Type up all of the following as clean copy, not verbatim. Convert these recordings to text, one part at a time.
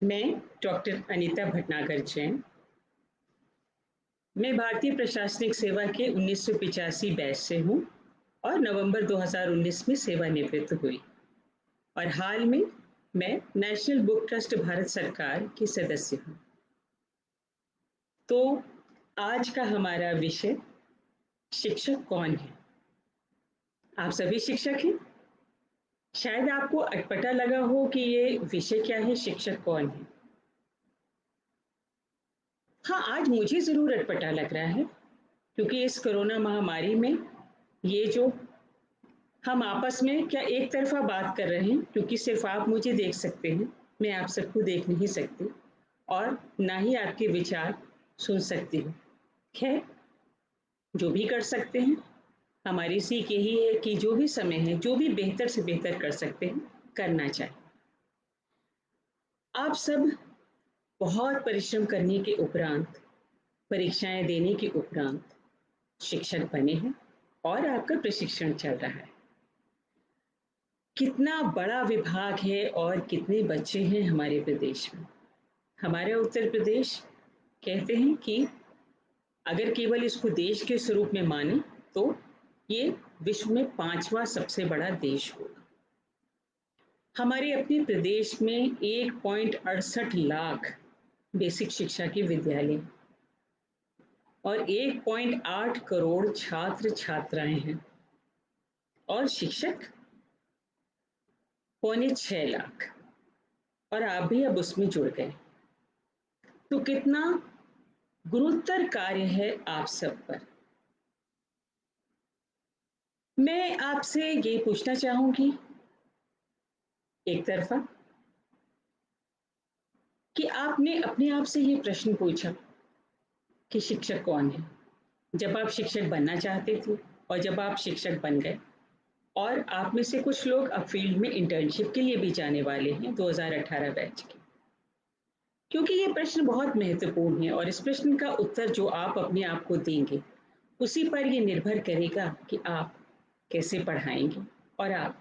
मैं डॉक्टर अनीता भटनागर जैन। मैं भारतीय प्रशासनिक सेवा के 1985 बैच से हूँ और नवंबर 2019 में सेवानिवृत्त हुई और हाल में मैं नेशनल बुक ट्रस्ट भारत सरकार की सदस्य हूँ। तो आज का हमारा विषय शिक्षक कौन है। आप सभी शिक्षक हैं। शायद आपको अटपटा लगा हो कि ये विषय क्या है, शिक्षक कौन है। हाँ, आज मुझे जरूर अटपटा लग रहा है क्योंकि इस कोरोना महामारी में ये जो हम आपस में क्या एक तरफा बात कर रहे हैं, क्योंकि सिर्फ आप मुझे देख सकते हैं, मैं आप सबको देख नहीं सकती और ना ही आपके विचार सुन सकती हूँ। खैर, जो भी कर सकते हैं, हमारी सीख यही है कि जो भी समय है, जो भी बेहतर से बेहतर कर सकते हैं, करना चाहिए। आप सब बहुत परिश्रम करने के उपरांत, परीक्षाएं देने के उपरांत शिक्षक बने हैं और आपका प्रशिक्षण चल रहा है। कितना बड़ा विभाग है और कितने बच्चे हैं हमारे प्रदेश में। हमारा उत्तर प्रदेश कहते हैं कि अगर केवल इसको देश के स्वरूप में माने तो ये विश्व में 5वां सबसे बड़ा देश होगा। हमारे अपने प्रदेश में 1.68 लाख बेसिक शिक्षा के विद्यालय और 1.8 करोड़ छात्र छात्राएं हैं और शिक्षक 6.25 लाख, और आप भी अब उसमें जुड़ गए। तो कितना गुरुतर कार्य है आप सब पर। मैं आपसे ये पूछना चाहूंगी एक तरफा कि आपने अपने आप से ये प्रश्न पूछा कि शिक्षक कौन है जब आप शिक्षक बनना चाहते थे और जब आप शिक्षक बन गए। और आप में से कुछ लोग अब फील्ड में इंटर्नशिप के लिए भी जाने वाले हैं 2018 बैच के, क्योंकि ये प्रश्न बहुत महत्वपूर्ण है और इस प्रश्न का उत्तर जो आप अपने आप को देंगे उसी पर ये निर्भर करेगा कि आप कैसे पढ़ाएंगे और आप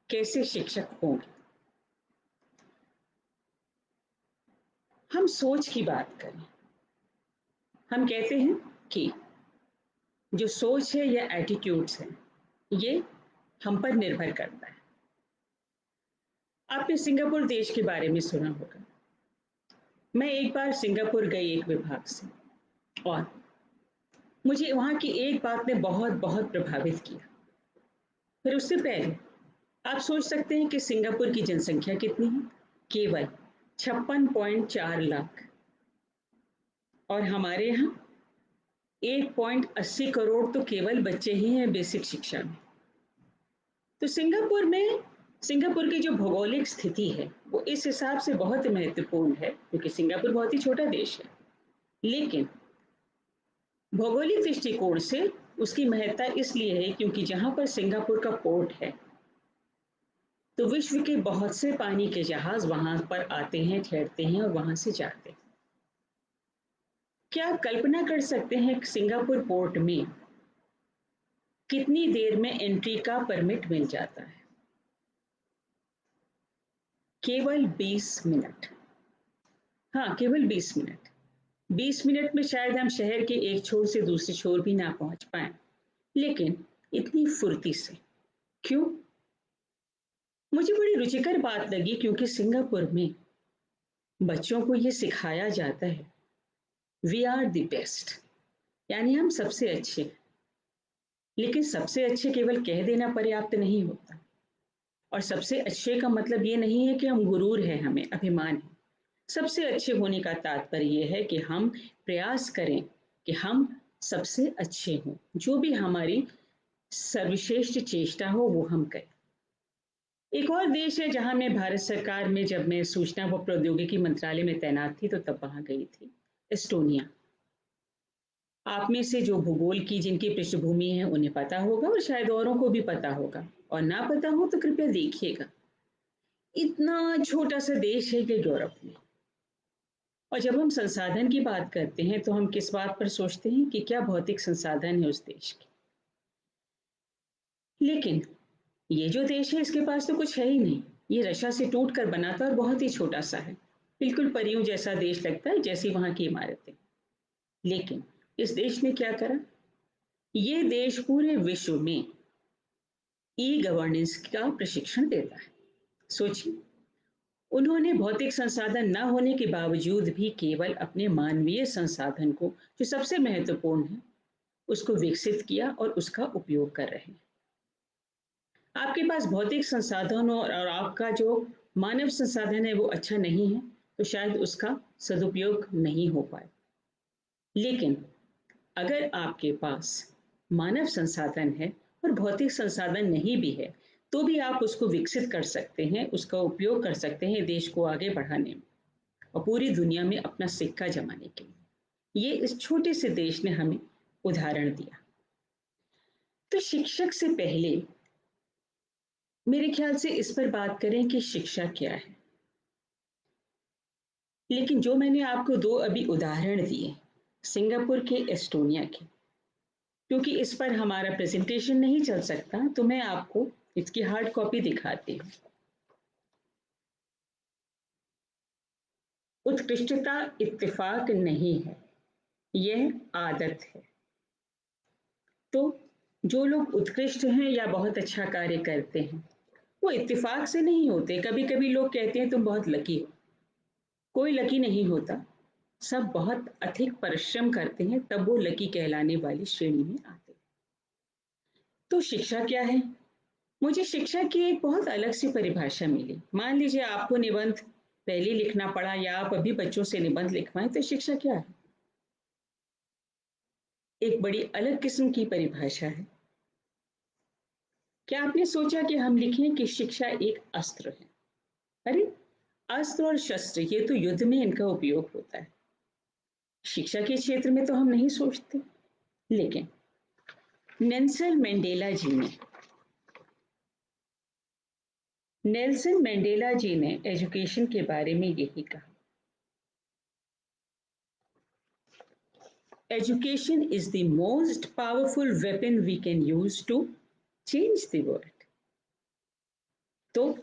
कैसे शिक्षक होंगे। हम सोच की बात करें, हम कहते हैं कि जो सोच है या एटीट्यूड्स है ये हम पर निर्भर करता है। आपने सिंगापुर देश के बारे में सुना होगा। मैं एक बार सिंगापुर गई एक विभाग से और मुझे वहां की एक बात ने बहुत बहुत प्रभावित किया। फिर उससे पहले आप सोच सकते हैं कि सिंगापुर की जनसंख्या कितनी है, केवल 56.4 लाख, और हमारे यहाँ 1.80 करोड़ तो केवल बच्चे ही हैं बेसिक शिक्षा में। तो सिंगापुर की जो भौगोलिक स्थिति है वो इस हिसाब से बहुत महत्वपूर्ण है क्योंकि सिंगापुर बहुत ही छोटा देश है, लेकिन भौगोलिक दृष्टिकोण से उसकी महत्ता इसलिए है क्योंकि जहां पर सिंगापुर का पोर्ट है तो विश्व के बहुत से पानी के जहाज वहां पर आते हैं, ठहरते हैं और वहां से जाते हैं। क्या आप कल्पना कर सकते हैं सिंगापुर पोर्ट में कितनी देर में एंट्री का परमिट मिल जाता है? केवल 20 मिनट। हाँ, केवल 20 मिनट। 20 मिनट में शायद हम शहर के एक छोर से दूसरे छोर भी ना पहुंच पाए, लेकिन इतनी फुर्ती से क्यों? मुझे बड़ी रुचिकर बात लगी क्योंकि सिंगापुर में बच्चों को ये सिखाया जाता है वी आर द बेस्ट, यानी हम सबसे अच्छे हैं। लेकिन सबसे अच्छे केवल कह देना पर्याप्त नहीं होता, और सबसे अच्छे का मतलब ये नहीं है कि हम गुरूर है, हमें अभिमान है। सबसे अच्छे होने का तात्पर्य यह है कि हम प्रयास करें कि हम सबसे अच्छे हों, जो भी हमारी सर्वश्रेष्ठ चेष्टा हो वो हम करें। एक और देश है जहां मैं भारत सरकार में जब मैं सूचना व प्रौद्योगिकी मंत्रालय में तैनात थी तो तब वहां गई थी, एस्टोनिया। आप में से जो भूगोल की जिनकी पृष्ठभूमि है उन्हें पता होगा और शायद औरों को भी पता होगा, और ना पता हो तो कृपया देखिएगा। इतना छोटा सा देश है ये यूरोप में, और जब हम संसाधन की बात करते हैं तो हम किस बात पर सोचते हैं कि क्या भौतिक संसाधन है उस देश के। लेकिन ये जो देश है इसके पास तो कुछ है ही नहीं, ये रशा से टूट कर बना था और बहुत ही छोटा सा है। बिल्कुल परियों जैसा देश लगता है, जैसी वहाँ की इमारतें। लेकिन इस देश ने क्या करा? ये देश पूरे विश्व में ई-गवर्नेंस का प्रशिक्षण देता है। सोचिए, उन्होंने भौतिक संसाधन न होने के बावजूद भी केवल अपने मानवीय संसाधन को, जो सबसे महत्वपूर्ण है, उसको विकसित किया और उसका उपयोग कर रहे हैं। आपके पास भौतिक संसाधन और आपका जो मानव संसाधन है वो अच्छा नहीं है, तो शायद उसका सदुपयोग नहीं हो पाए। लेकिन अगर आपके पास मानव संसाधन है और भौतिक संसाधन नहीं भी है, तो भी आप उसको विकसित कर सकते हैं, उसका उपयोग कर सकते हैं देश को आगे बढ़ाने में और पूरी दुनिया में अपना सिक्का जमाने के लिए। ये इस छोटे से देश ने हमें उदाहरण दिया। तो शिक्षक से पहले मेरे ख्याल से इस पर बात करें कि शिक्षा क्या है। लेकिन जो मैंने आपको दो अभी उदाहरण दिए, सिंगापुर के, एस्टोनिया के, क्योंकि इस पर हमारा प्रेजेंटेशन नहीं चल सकता, तो मैं आपको इसकी हार्ड कॉपी दिखाती हूँ। उत्कृष्टता इत्तेफाक नहीं है, यह आदत है। तो जो लोग उत्कृष्ट हैं या बहुत अच्छा कार्य करते हैं, वो इत्तेफाक से नहीं होते। कभी कभी लोग कहते हैं तुम बहुत लकी हो, कोई लकी नहीं होता। सब बहुत अधिक परिश्रम करते हैं, तब वो लकी कहलाने वाली श्रेणी में आते हैं। तो शिक्षा क्या है? मुझे शिक्षा की एक बहुत अलग सी परिभाषा मिली। मान लीजिए आपको निबंध पहले लिखना पड़ा या आप अभी बच्चों से निबंध लिखवाएं, तो शिक्षा क्या है? एक बड़ी अलग किस्म की परिभाषा है। क्या आपने सोचा कि हम लिखें कि शिक्षा एक अस्त्र है? अरे, अस्त्र और शस्त्र ये तो युद्ध में इनका उपयोग होता है, शिक्षा के क्षेत्र में तो हम नहीं सोचते। लेकिन नेल्सन मंडेला जी ने एजुकेशन के बारे में यही कहा, education is the most powerful weapon we can use to change the world. तो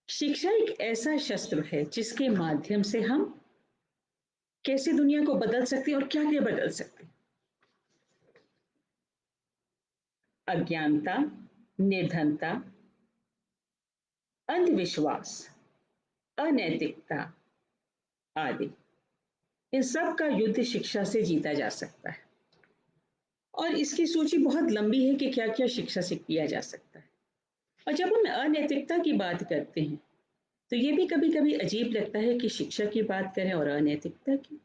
शिक्षा एक ऐसा शस्त्र है जिसके माध्यम से हम कैसे दुनिया को बदल सकते हैं और क्या क्या बदल सकते हैं। अज्ञानता, निर्धनता, अंधविश्वास, अनैतिकता आदि, इन सब का युद्ध शिक्षा से जीता जा सकता है। और इसकी सूची बहुत लंबी है कि क्या क्या शिक्षा से किया जा सकता है। और जब हम अनैतिकता की बात करते हैं, तो ये भी कभी कभी अजीब लगता है कि शिक्षा की बात करें और अनैतिकता की।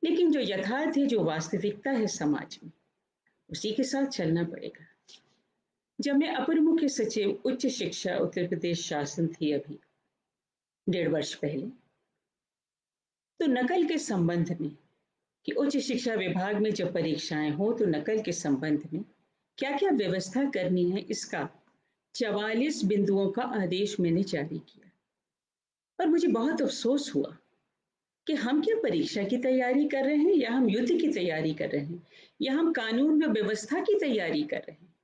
लेकिन जो यथार्थ है, जो वास्तविकता है समाज में, उसी के साथ चलना पड़ेगा। जब मैं अपर मुख्य सचिव उच्च शिक्षा उत्तर प्रदेश शासन थी अभी 1.5 वर्ष पहले, तो नकल के संबंध में, कि उच्च शिक्षा विभाग में जब परीक्षाएं हो तो नकल के संबंध में क्या क्या व्यवस्था करनी है, इसका 44 बिंदुओं का आदेश मैंने जारी किया। और मुझे बहुत अफसोस हुआ कि हम क्या परीक्षा की तैयारी कर रहे हैं, या हम युद्ध की तैयारी कर रहे हैं, या हम कानून व व्यवस्था की तैयारी कर रहे हैं,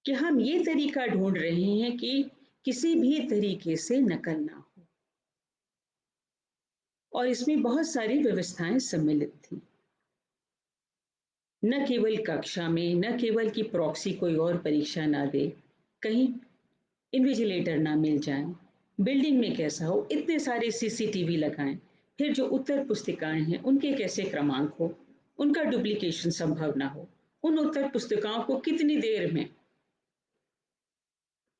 कि हम ये तरीका ढूंढ रहे हैं कि किसी भी तरीके से नकल ना हो। और इसमें बहुत सारी व्यवस्थाएं सम्मिलित थी। न केवल कक्षा में, न केवल कि प्रॉक्सी कोई और परीक्षा ना दे, कहीं इन्विजिलेटर ना मिल जाए, बिल्डिंग में कैसा हो, इतने सारे सीसीटीवी लगाएं, फिर जो उत्तर पुस्तिकाएं हैं उनके कैसे क्रमांक हो, उनका डुप्लीकेशन संभव ना हो, उन उत्तर पुस्तिकाओं को कितनी देर में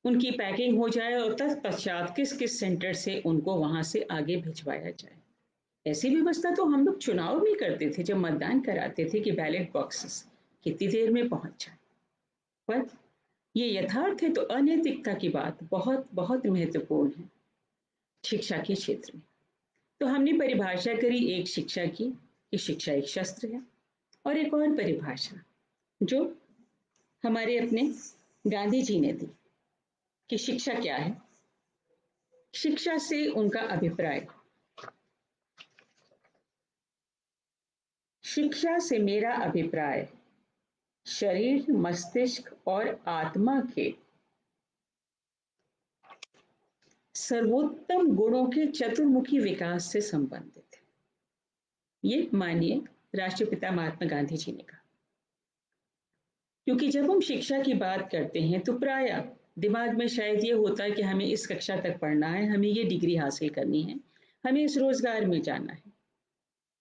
उनकी पैकिंग हो जाए और तत्पश्चात किस किस सेंटर से उनको वहां से आगे भिजवाया जाए। ऐसी व्यवस्था तो हम लोग चुनाव में करते थे, जब मतदान कराते थे, कि बैलेट बॉक्सेस कितनी देर में पहुंच जाए। पर ये यथार्थ है, तो अनैतिकता की बात बहुत बहुत महत्वपूर्ण है शिक्षा के क्षेत्र में। तो हमने परिभाषा करी एक शिक्षा की, कि शिक्षा एक शस्त्र है, और एक और परिभाषा जो हमारे अपने गांधी जी ने दी, कि शिक्षा क्या है। शिक्षा से उनका अभिप्राय, शिक्षा से मेरा अभिप्राय शरीर, मस्तिष्क और आत्मा के सर्वोत्तम गुणों के चतुर्मुखी विकास से संबंधित है। ये मानिए राष्ट्रपिता महात्मा गांधी जी ने कहा। क्योंकि जब हम शिक्षा की बात करते हैं तो प्राय दिमाग में शायद ये होता है कि हमें इस कक्षा तक पढ़ना है, हमें ये डिग्री हासिल करनी है, हमें इस रोजगार में जाना है।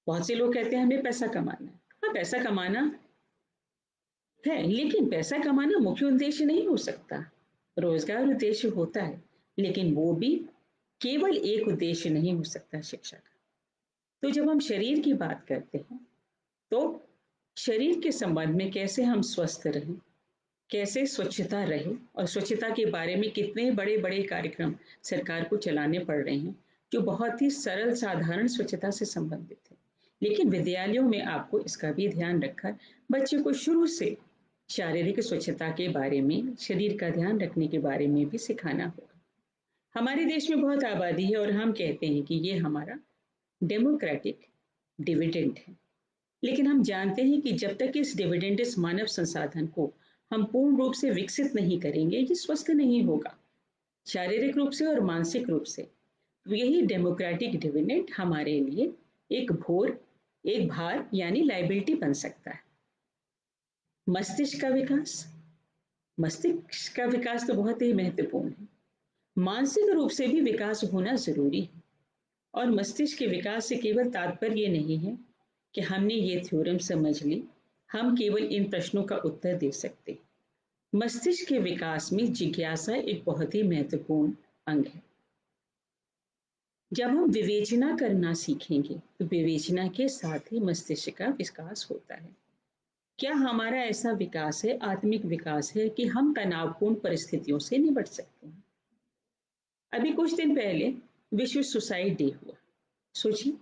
बहुत से लोग कहते हैं हमें पैसा कमाना है। हाँ, पैसा कमाना है, लेकिन पैसा कमाना मुख्य उद्देश्य नहीं हो सकता। रोजगार उद्देश्य होता है, लेकिन वो भी केवल एक उद्देश्य नहीं हो सकता शिक्षा का। तो जब हम शरीर की बात करते हैं तो शरीर के संबंध में कैसे हम स्वस्थ रहें, कैसे स्वच्छता रहे, और स्वच्छता के बारे में कितने बड़े बड़े कार्यक्रम सरकार को चलाने पड़ रहे हैं जो बहुत ही सरल साधारण स्वच्छता से संबंधित है। लेकिन विद्यालयों में आपको इसका भी ध्यान रखकर बच्चे को शुरू से शारीरिक स्वच्छता के बारे में, शरीर का ध्यान रखने के बारे में भी सिखाना होगा। हमारे देश में बहुत आबादी है और हम कहते हैं कि ये हमारा डेमोक्रेटिक डिविडेंड है। लेकिन हम जानते हैं कि जब तक इस डिविडेंड, इस मानव संसाधन को हम पूर्ण रूप से विकसित नहीं करेंगे, ये स्वस्थ नहीं होगा शारीरिक रूप से और मानसिक रूप से। तो यही डेमोक्रेटिक डिविडेंड हमारे लिए एक भार यानी लाइबिलिटी बन सकता है। मस्तिष्क का विकास, मस्तिष्क का विकास तो बहुत ही महत्वपूर्ण है। मानसिक रूप से भी विकास होना जरूरी है। और मस्तिष्क के विकास से केवल तात्पर्य ये नहीं है कि हमने ये थ्योरम समझ ली, हम केवल इन प्रश्नों का उत्तर दे सकते। मस्तिष्क के विकास में जिज्ञासा एक बहुत ही महत्वपूर्ण अंग है। जब हम विवेचना करना सीखेंगे तो विवेचना के साथ ही मस्तिष्क का विकास होता है। क्या हमारा ऐसा विकास है, आत्मिक विकास है, कि हम तनावपूर्ण परिस्थितियों से निपट सकते हैं? अभी कुछ दिन पहले विश्व सुसाइड डे हुआ। सोचिए,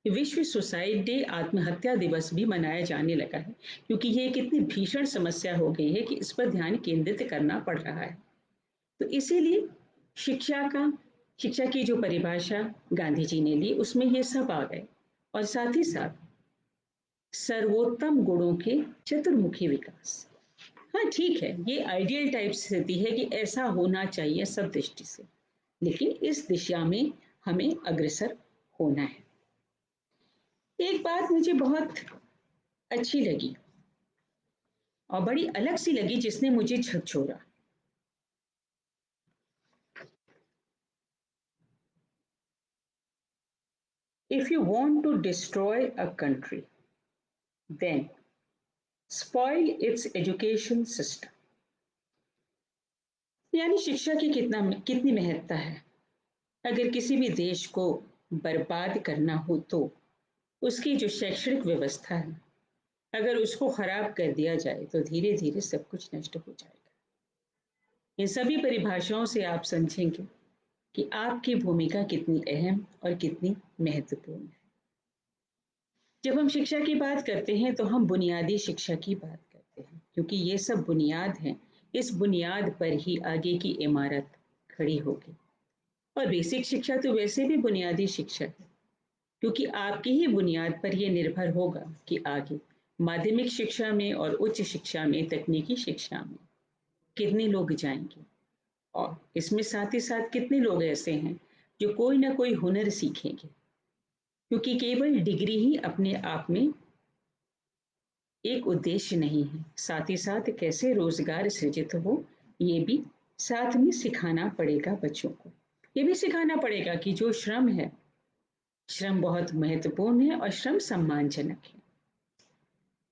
विश्व सुसाइड डे, आत्महत्या दिवस भी मनाया जाने लगा है, क्योंकि ये एक इतनी भीषण समस्या हो गई है कि इस पर ध्यान केंद्रित करना पड़ रहा है। तो इसीलिए शिक्षा की जो परिभाषा गांधी जी ने ली उसमें ये सब आ गए, और साथ ही साथ सर्वोत्तम गुणों के चतुर्मुखी विकास। हाँ ठीक है, ये आइडियल टाइप स्थिति है कि ऐसा होना चाहिए सब दृष्टि से, लेकिन इस दिशा में हमें अग्रसर होना है। एक बात मुझे बहुत अच्छी लगी और बड़ी अलग सी लगी, जिसने मुझे झकझोरा। If you want to destroy a country, then spoil its education system। यानी शिक्षा की कितनी महत्ता है। अगर किसी भी देश को बर्बाद करना हो तो उसकी जो शैक्षणिक व्यवस्था है, अगर उसको खराब कर दिया जाए तो धीरे धीरे सब कुछ नष्ट हो जाएगा। इन सभी परिभाषाओं से आप समझेंगे कि आपकी भूमिका कितनी अहम और कितनी महत्वपूर्ण है। जब हम शिक्षा की बात करते हैं तो हम बुनियादी शिक्षा की बात करते हैं, क्योंकि ये सब बुनियाद हैं। इस बुनियाद पर ही आगे की इमारत खड़ी होगी। और बेसिक शिक्षा तो वैसे भी बुनियादी शिक्षा है, क्योंकि आपकी ही बुनियाद पर यह निर्भर होगा कि आगे माध्यमिक शिक्षा में और उच्च शिक्षा में, तकनीकी शिक्षा में कितने लोग जाएंगे, और इसमें साथ ही साथ कितने लोग ऐसे हैं जो कोई ना कोई हुनर सीखेंगे। क्योंकि केवल डिग्री ही अपने आप में एक उद्देश्य नहीं है, साथ ही साथ कैसे रोजगार सृजित हो ये भी साथ में सिखाना पड़ेगा बच्चों को। ये भी सिखाना पड़ेगा कि जो श्रम है, श्रम बहुत महत्वपूर्ण है और श्रम सम्मानजनक है।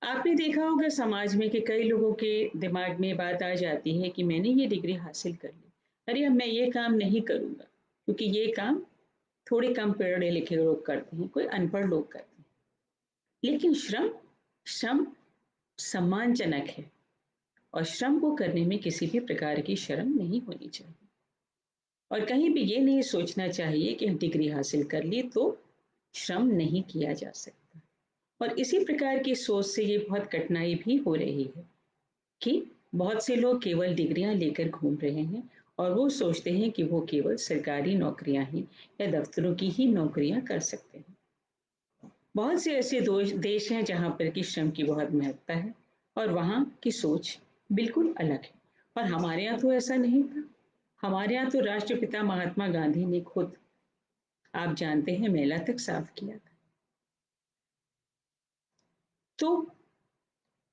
आपने देखा होगा समाज में कि कई लोगों के दिमाग में बात आ जाती है कि मैंने ये डिग्री हासिल कर ली, अरे अब मैं ये काम नहीं करूंगा, क्योंकि ये काम थोड़े कम पढ़े लिखे लोग करते हैं, कोई अनपढ़ लोग करते हैं। लेकिन श्रम श्रम सम्मानजनक है, और श्रम को करने में किसी भी प्रकार की शर्म नहीं होनी चाहिए। और कहीं भी ये नहीं सोचना चाहिए कि डिग्री हासिल कर ली तो श्रम नहीं किया जा सकता। और इसी प्रकार की सोच से ये बहुत कठिनाई भी हो रही है कि बहुत से लोग केवल डिग्रियां लेकर घूम रहे हैं, और वो सोचते हैं कि वो केवल सरकारी नौकरियां ही या दफ्तरों की ही नौकरियां कर सकते हैं। बहुत से ऐसे देश हैं जहाँ पर कि श्रम की बहुत महत्ता है और वहाँ की सोच बिल्कुल अलग है। और हमारे यहाँ तो ऐसा नहीं था। हमारे यहाँ तो राष्ट्रपिता महात्मा गांधी ने खुद, आप जानते हैं, मेला तक साफ किया था। तो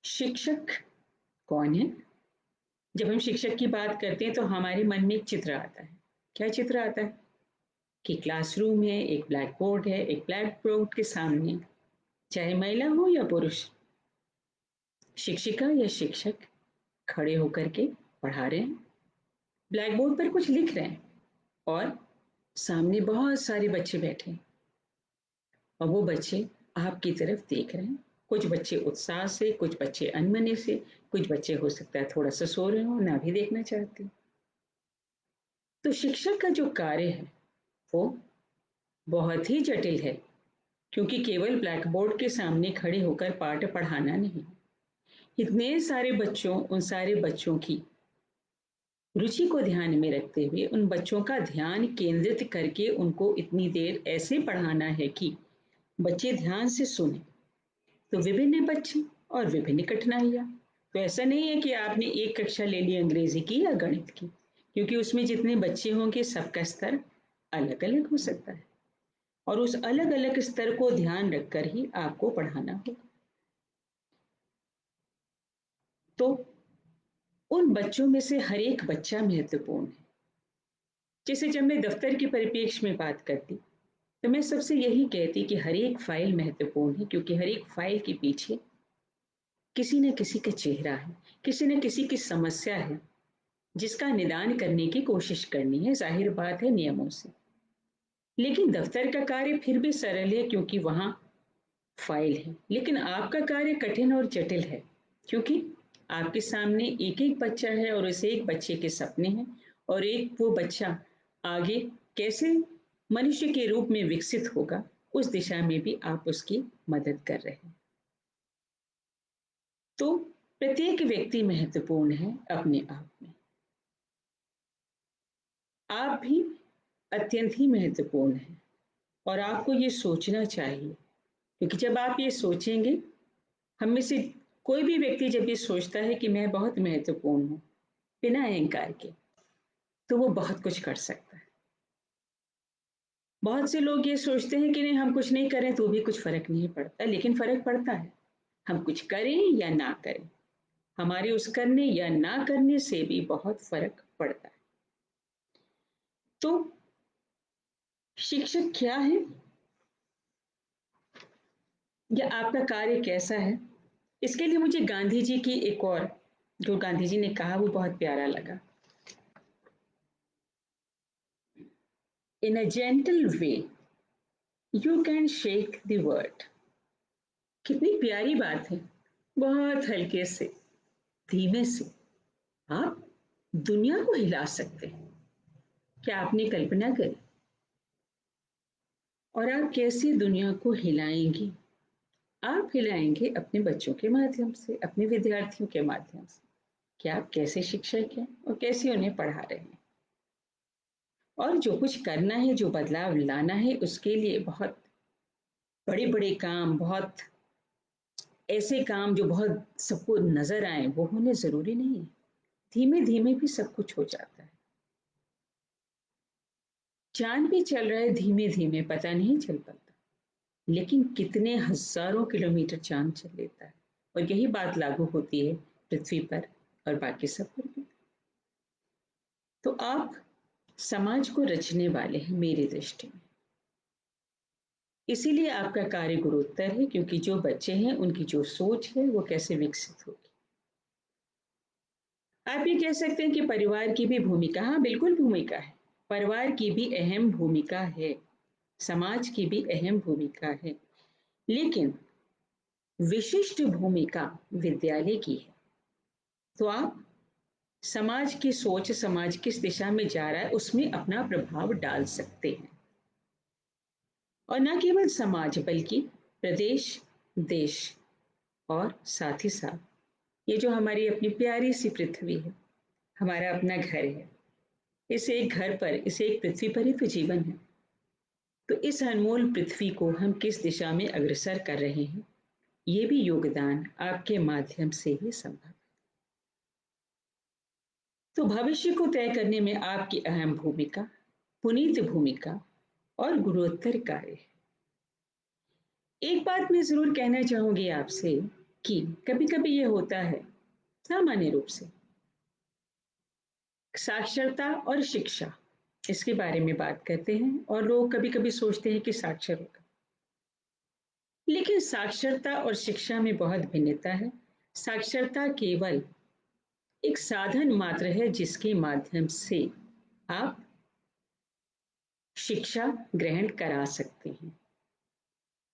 शिक्षक कौन है? जब हम शिक्षक की बात करते हैं तो हमारे मन में एक चित्र आता है। क्या चित्र आता है? कि क्लासरूम है, एक ब्लैक बोर्ड है, एक ब्लैक बोर्ड के सामने चाहे महिला हो या पुरुष, शिक्षिका या शिक्षक खड़े होकर के पढ़ा रहे हैं, ब्लैक बोर्ड पर कुछ लिख रहे हैं और सामने बहुत सारे बच्चे बैठे हैं और वो बच्चे आपकी तरफ देख रहे हैं। कुछ बच्चे उत्साह से, कुछ बच्चे अनमने से, कुछ बच्चे हो सकता है थोड़ा सा सो रहे हो, ना भी देखना चाहते। तो शिक्षक का जो कार्य है वो बहुत ही जटिल है, क्योंकि केवल ब्लैक बोर्ड के सामने खड़े होकर पाठ पढ़ाना नहीं, इतने सारे बच्चों, उन सारे बच्चों की रुचि को ध्यान में रखते हुए उन बच्चों का ध्यान केंद्रित करके उनको इतनी देर ऐसे पढ़ाना है कि बच्चे ध्यान से सुने। तो विभिन्न बच्चे और विभिन्न कठिनाइयाँ। तो ऐसा नहीं है कि आपने एक कक्षा ले ली अंग्रेजी की या गणित की, क्योंकि उसमें जितने बच्चे होंगे सबका स्तर अलग अलग हो सकता है और उस अलग अलग स्तर को ध्यान रखकर ही आपको पढ़ाना होगा। तो उन बच्चों में से हर एक बच्चा महत्वपूर्ण है। जैसे जब मैं दफ्तर के परिप्रेक्ष्य में बात करती तो मैं सबसे यही कहती कि हर एक फाइल महत्वपूर्ण है, क्योंकि हर एक फाइल के पीछे किसी न किसी का चेहरा है, किसी न किसी की समस्या है जिसका निदान करने की कोशिश करनी है, जाहिर बात है नियमों से। लेकिन दफ्तर का कार्य फिर भी सरल है क्योंकि वहां फाइल है, लेकिन आपका कार्य कठिन और जटिल है, क्योंकि आपके सामने एक एक बच्चा है और उस एक बच्चे के सपने हैं और एक वो बच्चा आगे कैसे मनुष्य के रूप में विकसित होगा, उस दिशा में भी आप उसकी मदद कर रहे हैं। तो प्रत्येक व्यक्ति महत्वपूर्ण है अपने आप में। आप भी अत्यंत ही महत्वपूर्ण हैं और आपको ये सोचना चाहिए, क्योंकि जब आप ये सोचेंगे, हम में से कोई भी व्यक्ति जब ये सोचता है कि मैं बहुत महत्वपूर्ण हूँ बिना अहंकार के, तो वो बहुत कुछ कर सकता है। बहुत से लोग ये सोचते हैं कि नहीं, हम कुछ नहीं करें तो भी कुछ फर्क नहीं पड़ता, लेकिन फर्क पड़ता है। हम कुछ करें या ना करें, हमारे उस करने या ना करने से भी बहुत फर्क पड़ता है। तो शिक्षक क्या है या आपका कार्य कैसा है, इसके लिए मुझे गांधी जी की एक और, जो गांधी जी ने कहा वो बहुत प्यारा लगा। In a gentle way you can shake the world. कितनी प्यारी बात है। बहुत हल्के से, धीमे से आप दुनिया को हिला सकते हैं। क्या आपने कल्पना करी? और आप कैसे दुनिया को हिलाएंगी? आप हिलाएंगे अपने बच्चों के माध्यम से, अपने विद्यार्थियों के माध्यम से कि आप कैसे शिक्षक हैं और कैसे उन्हें पढ़ा रहे हैं। और जो कुछ करना है, जो बदलाव लाना है, उसके लिए बहुत बड़े बड़े काम, बहुत ऐसे काम जो बहुत सबको नजर आए, वो होने जरूरी नहीं है। धीमे धीमे भी सब कुछ हो जाता है। चांद भी चल रहा है धीमे धीमे, पता नहीं चल पाता, लेकिन कितने हजारों किलोमीटर चांद चल लेता है। और यही बात लागू होती है पृथ्वी पर और बाकी सब पर भी। तो आप समाज को रचने वाले हैं मेरी दृष्टि में। इसीलिए आपका कार्य गुरुत्तर है, क्योंकि जो बच्चे हैं उनकी जो सोच है वो कैसे विकसित होगी। आप ये कह सकते हैं कि परिवार की भी भूमिका, हाँ बिल्कुल भूमिका है। परिवार की भी अहम भूमिका है, समाज की भी अहम भूमिका है, लेकिन विशिष्ट भूमिका विद्यालय की है। तो आप समाज की सोच, समाज किस दिशा में जा रहा है, उसमें अपना प्रभाव डाल सकते हैं। और न केवल समाज बल्कि प्रदेश, देश और साथ ही साथ ये जो हमारी अपनी प्यारी सी पृथ्वी है, हमारा अपना घर है, इस एक घर पर, इस एक पृथ्वी पर ही तो जीवन है। तो इस अनमोल पृथ्वी को हम किस दिशा में अग्रसर कर रहे हैं, ये भी योगदान आपके माध्यम से ही संभव है। तो भविष्य को तय करने में आपकी अहम भूमिका, पुनीत भूमिका और गुणोत्तर कार्य है। एक बात मैं जरूर कहना चाहूंगी आपसे कि कभी-कभी ये होता है, सामान्य रूप से, साक्षरता और शिक्षा, इसके बारे में बात करते हैं और लोग कभी-कभी सोचते हैं कि साक्षर होगा। लेकिन साक्षरता और शिक्षा में बहुत भिन्नता है। साक्षरता केवल एक साधन मात्र है जिसके माध्यम से आप शिक्षा ग्रहण करा सकते हैं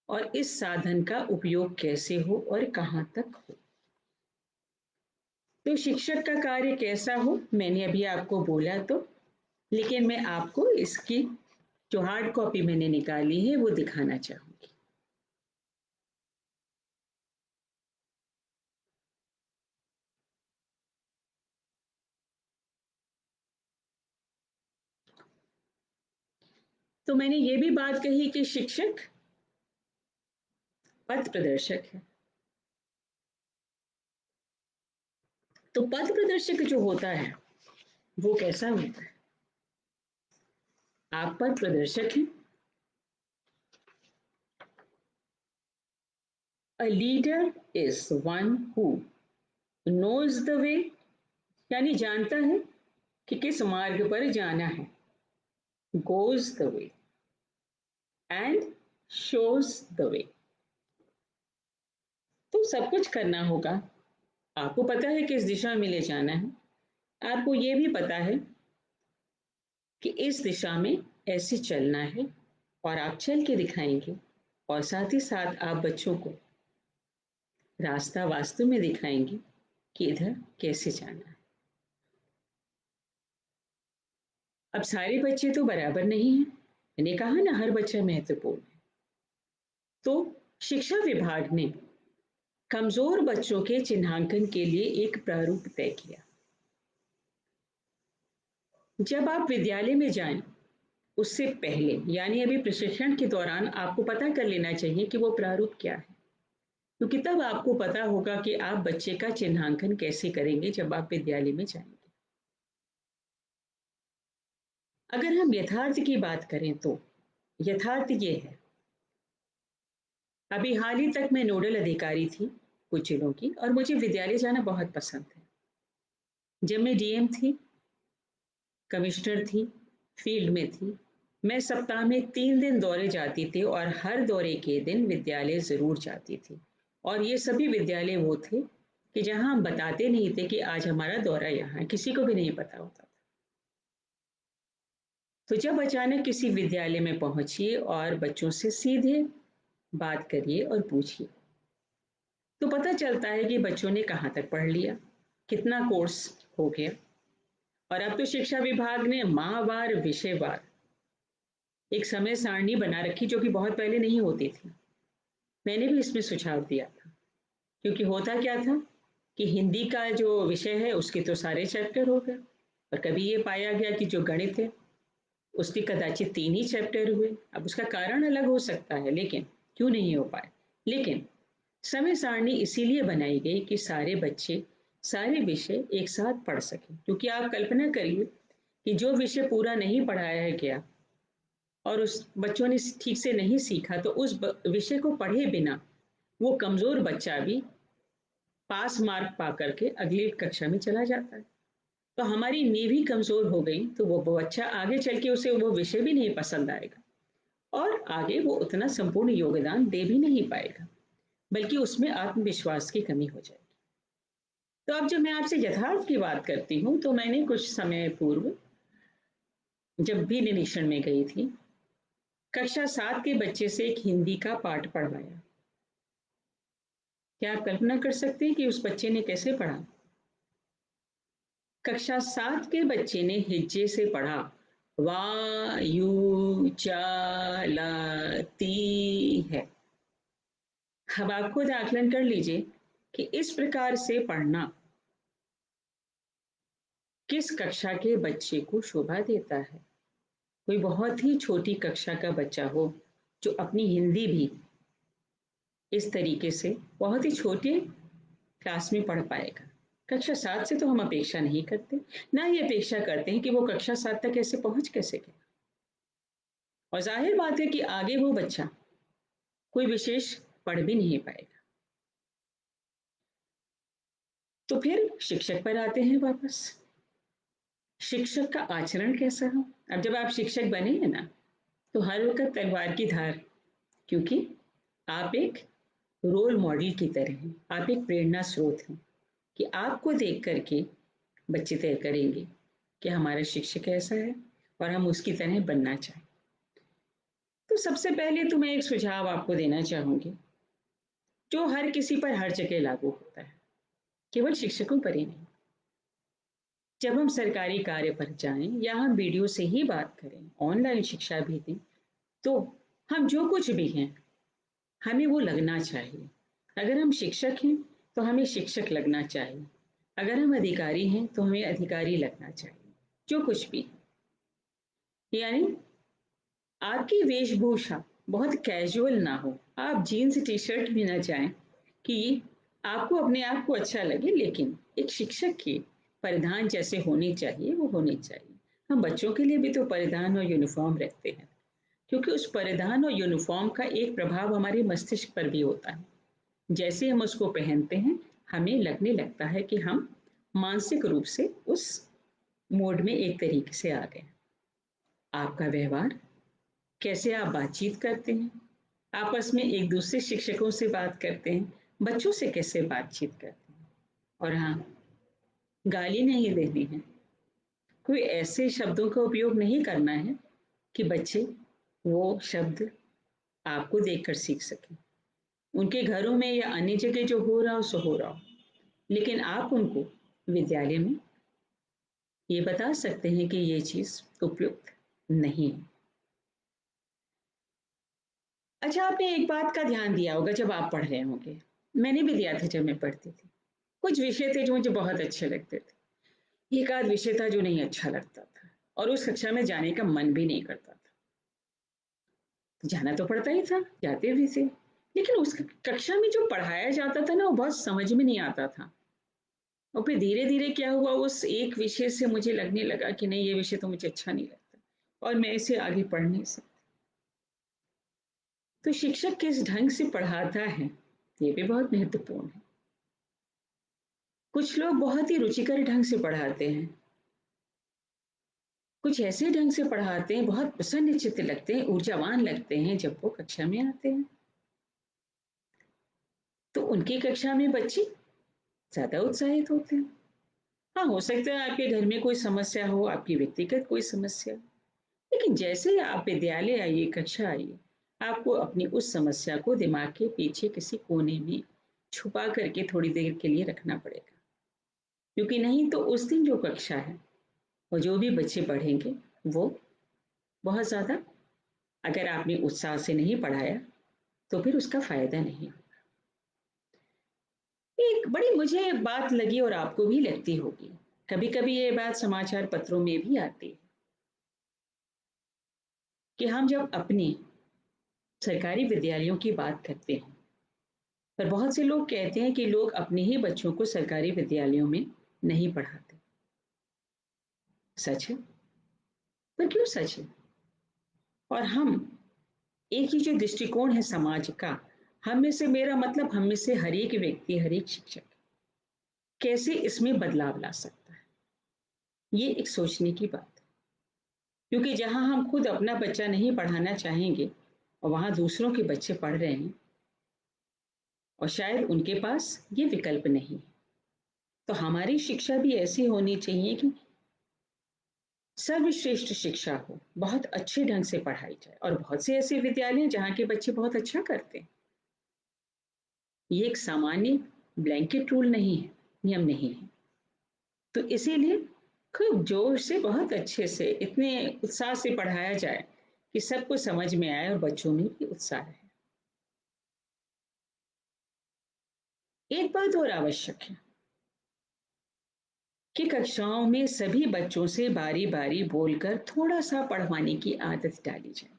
और इस साधन का उपयोग कैसे हो और कहाँ तक हो। तो शिक्षक का कार्य कैसा हो, मैंने अभी आपको बोला तो, लेकिन मैं आपको इसकी जो हार्ड कॉपी मैंने निकाली है वो दिखाना चाहूंगी। तो मैंने ये भी बात कही कि शिक्षक पथ प्रदर्शक है। तो पथ प्रदर्शक जो होता है वो कैसा होता है? आप पथ प्रदर्शक हैं। A leader is one who knows the way, यानी जानता है कि किस मार्ग पर जाना है, goes the way and shows the way। तो सब कुछ करना होगा। आपको पता है किस दिशा में ले जाना है, आपको ये भी पता है कि इस दिशा में ऐसे चलना है और आप चल के दिखाएंगे और साथ ही साथ आप बच्चों को रास्ता वास्तव में दिखाएंगे कि इधर कैसे जाना है। अब सारे बच्चे तो बराबर नहीं हैं, मैंने कहा ना हर बच्चा महत्वपूर्ण है। तो शिक्षा विभाग ने कमजोर बच्चों के चिन्हांकन के लिए एक प्रारूप तय किया। जब आप विद्यालय में जाएं उससे पहले, यानी अभी प्रशिक्षण के दौरान, आपको पता कर लेना चाहिए कि वो प्रारूप क्या है, क्योंकि तब आपको पता होगा कि आप बच्चे का चिन्हांकन कैसे करेंगे जब आप विद्यालय में जाएंगे। अगर हम यथार्थ की बात करें तो यथार्थ ये है, अभी हाल ही तक मैं नोडल अधिकारी थी कुछ जिलों की और मुझे विद्यालय जाना बहुत पसंद है। जब मैं डीएम थी, कमिश्नर थी, फील्ड में थी, मैं सप्ताह में 3 दिन दौरे जाती थी और हर दौरे के दिन विद्यालय जरूर जाती थी। और ये सभी विद्यालय वो थे कि जहां हम बताते नहीं थे कि आज हमारा दौरा यहाँ है, किसी को भी नहीं पता होता था। तो जब अचानक किसी विद्यालय में पहुंचिए और बच्चों से सीधे बात करिए और पूछिए, तो पता चलता है कि बच्चों ने कहाँ तक पढ़ लिया, कितना कोर्स हो गया। और अब तो शिक्षा विभाग ने माहवार विषयवार एक समय सारणी बना रखी, जो कि बहुत पहले नहीं होती थी। मैंने भी इसमें सुझाव दिया था, क्योंकि होता क्या था कि हिंदी का जो विषय है उसके तो सारे चैप्टर हो गए और कभी ये पाया गया कि जो गणित है उसके कदाचित 3 ही चैप्टर हुए। अब उसका कारण अलग हो सकता है, लेकिन क्यों नहीं हो पाए। लेकिन समय सारणी इसीलिए बनाई गई कि सारे बच्चे सारे विषय एक साथ पढ़ सकें, क्योंकि आप कल्पना करिए कि जो विषय पूरा नहीं पढ़ाया गया और उस बच्चों ने ठीक से नहीं सीखा, तो उस विषय को पढ़े बिना वो कमजोर बच्चा भी पास मार्क पा करके अगली कक्षा में चला जाता है। तो हमारी नींव ही कमजोर हो गई, तो वो बच्चा आगे चल के उसे वो विषय भी नहीं पसंद आएगा और आगे वो उतना संपूर्ण योगदान दे भी नहीं पाएगा, बल्कि उसमें आत्मविश्वास की कमी हो जाएगी। तो अब जब मैं आपसे यथार्थ की बात करती हूँ, तो मैंने कुछ समय पूर्व जब भी निरीक्षण में गई थी, कक्षा 7 के बच्चे से एक हिंदी का पाठ पढ़वाया। क्या आप कल्पना कर सकते हैं कि उस बच्चे ने कैसे पढ़ा? कक्षा 7 के बच्चे ने हिज्जे से पढ़ा, वायु चलती है। अब आप खुद आकलन कर लीजिए कि इस प्रकार से पढ़ना किस कक्षा के बच्चे को शोभा देता है। कोई बहुत ही छोटी कक्षा का बच्चा हो जो अपनी हिंदी भी इस तरीके से बहुत ही छोटे क्लास में पढ़ पाएगा। कक्षा 7 से तो हम अपेक्षा नहीं करते, ना ही अपेक्षा करते हैं कि वो कक्षा 7 तक कैसे पहुँच कैसे गया। और ज़ाहिर बात है कि आगे वो बच्चा कोई विशेष पढ़ भी नहीं पाएगा। तो फिर शिक्षक पर आते हैं वापस। शिक्षक का आचरण कैसा हो? अब जब आप शिक्षक बने हैं ना, तो हर वक़्त तलवार की धार, क्योंकि आप एक रोल मॉडल की तरह हैं, आप एक प्रेरणा स्रोत हैं कि आपको देख कर के बच्चे तय करेंगे कि हमारा शिक्षक कैसा है और हम उसकी तरह बनना चाहें। तो सबसे पहले तो मैं एक सुझाव आपको देना चाहूँगी, जो हर किसी पर हर जगह लागू होता है, केवल शिक्षकों पर ही नहीं। जब हम सरकारी कार्य पर जाएँ या हम वीडियो से ही बात करें, ऑनलाइन शिक्षा भी दें, तो हम जो कुछ भी हैं, हमें वो लगना चाहिए। अगर हम शिक्षक हैं, तो हमें शिक्षक लगना चाहिए। अगर हम अधिकारी हैं, तो हमें अधिकारी लगना चाहिए, जो कुछ भी। यानी आपकी वेशभूषा बहुत कैजुअल ना हो, आप जीन्स टी-शर्ट में ना जाएँ कि आपको अपने आप को अच्छा लगे, लेकिन एक शिक्षक की परिधान जैसे होनी चाहिए, वो होनी चाहिए। हम बच्चों के लिए भी तो परिधान और यूनिफ़ॉर्म रखते हैं, क्योंकि उस परिधान और यूनिफ़ॉर्म का एक प्रभाव हमारे मस्तिष्क पर भी होता है। जैसे हम उसको पहनते हैं, हमें लगने लगता है कि हम मानसिक रूप से उस मोड में एक तरीके से आ गए। आपका व्यवहार, कैसे आप बातचीत करते हैं, आपस में एक दूसरे शिक्षकों से बात करते हैं, बच्चों से कैसे बातचीत करते हैं। और हाँ, गाली नहीं देनी है, कोई ऐसे शब्दों का उपयोग नहीं करना है कि बच्चे वो शब्द आपको देखकर सीख सकें। उनके घरों में या अन्य जगह जो हो रहा हो सो हो रहा हो, लेकिन आप उनको विद्यालय में ये बता सकते हैं कि ये चीज़ उपयुक्त नहीं है। अच्छा, आपने एक बात का ध्यान दिया होगा जब आप पढ़ रहे होंगे, मैंने भी दिया था जब मैं पढ़ती थी। कुछ विषय थे जो मुझे बहुत अच्छे लगते थे। एक आध विषय था जो नहीं अच्छा लगता था और उस कक्षा में जाने का मन भी नहीं करता था। तो जाना तो पड़ता ही था, जाते भी थे। लेकिन उस कक्षा में जो पढ़ाया जाता था ना, वो बहुत समझ में नहीं आता था। और फिर धीरे-धीरे क्या हुआ, उस एक विषय से मुझे लगने लगा कि नहीं, ये विषय तो मुझे अच्छा नहीं लगता और मैं इसे आगे पढ़ नहीं सकती। तो शिक्षक किस ढंग से पढ़ाता है, ये भी बहुत महत्वपूर्ण है। कुछ लोग बहुत ही रुचिकर ढंग से पढ़ाते हैं, कुछ ऐसे ढंग से पढ़ाते हैं, बहुत प्रसन्नचित्त लगते हैं, ऊर्जावान लगते हैं जब वो कक्षा में आते हैं। तो उनकी कक्षा में बच्चे ज़्यादा उत्साहित होते हैं। हाँ, हो सकता है आपके घर में कोई समस्या हो, आपकी व्यक्तिगत कोई समस्या हो, लेकिन जैसे ही आप विद्यालय आइए, कक्षा आइए, आपको अपनी उस समस्या को दिमाग के पीछे किसी कोने में छुपा करके थोड़ी देर के लिए रखना पड़ेगा। क्योंकि नहीं तो उस दिन जो कक्षा है और जो भी बच्चे पढ़ेंगे, वो बहुत ज़्यादा, अगर आपने उत्साह से नहीं पढ़ाया, तो फिर उसका फ़ायदा नहीं। एक बड़ी मुझे बात लगी और आपको भी लगती होगी, कभी-कभी ये बात समाचार पत्रों में भी आती है कि हम जब अपने सरकारी विद्यालयों की बात करते हैं, पर बहुत से लोग कहते हैं कि लोग अपने ही बच्चों को सरकारी विद्यालयों में नहीं पढ़ाते। सच है? पर क्यों सच है? और हम एक ही जो दृष्टिकोण है समाज का, हम में से, मेरा मतलब हम में से हर एक व्यक्ति, हर एक शिक्षक कैसे इसमें बदलाव ला सकता है? ये एक सोचने की बात है। क्योंकि जहाँ हम खुद अपना बच्चा नहीं पढ़ाना चाहेंगे और वहाँ दूसरों के बच्चे पढ़ रहे हैं और शायद उनके पास ये विकल्प नहीं है, तो हमारी शिक्षा भी ऐसी होनी चाहिए कि सर्वश्रेष्ठ शिक्षा हो, बहुत अच्छे ढंग से पढ़ाई जाए। और बहुत से ऐसे विद्यालय हैं जहाँ के बच्चे बहुत अच्छा करते हैं। ये एक सामान्य ब्लैंकेट रूल नहीं है, नियम नहीं है। तो इसीलिए खूब जोर से, बहुत अच्छे से, इतने उत्साह से पढ़ाया जाए कि सबको समझ में आए और बच्चों में भी उत्साह है। एक बात और आवश्यक है कि कक्षाओं में सभी बच्चों से बारी-बारी बोलकर थोड़ा सा पढ़वाने की आदत डाली जाए।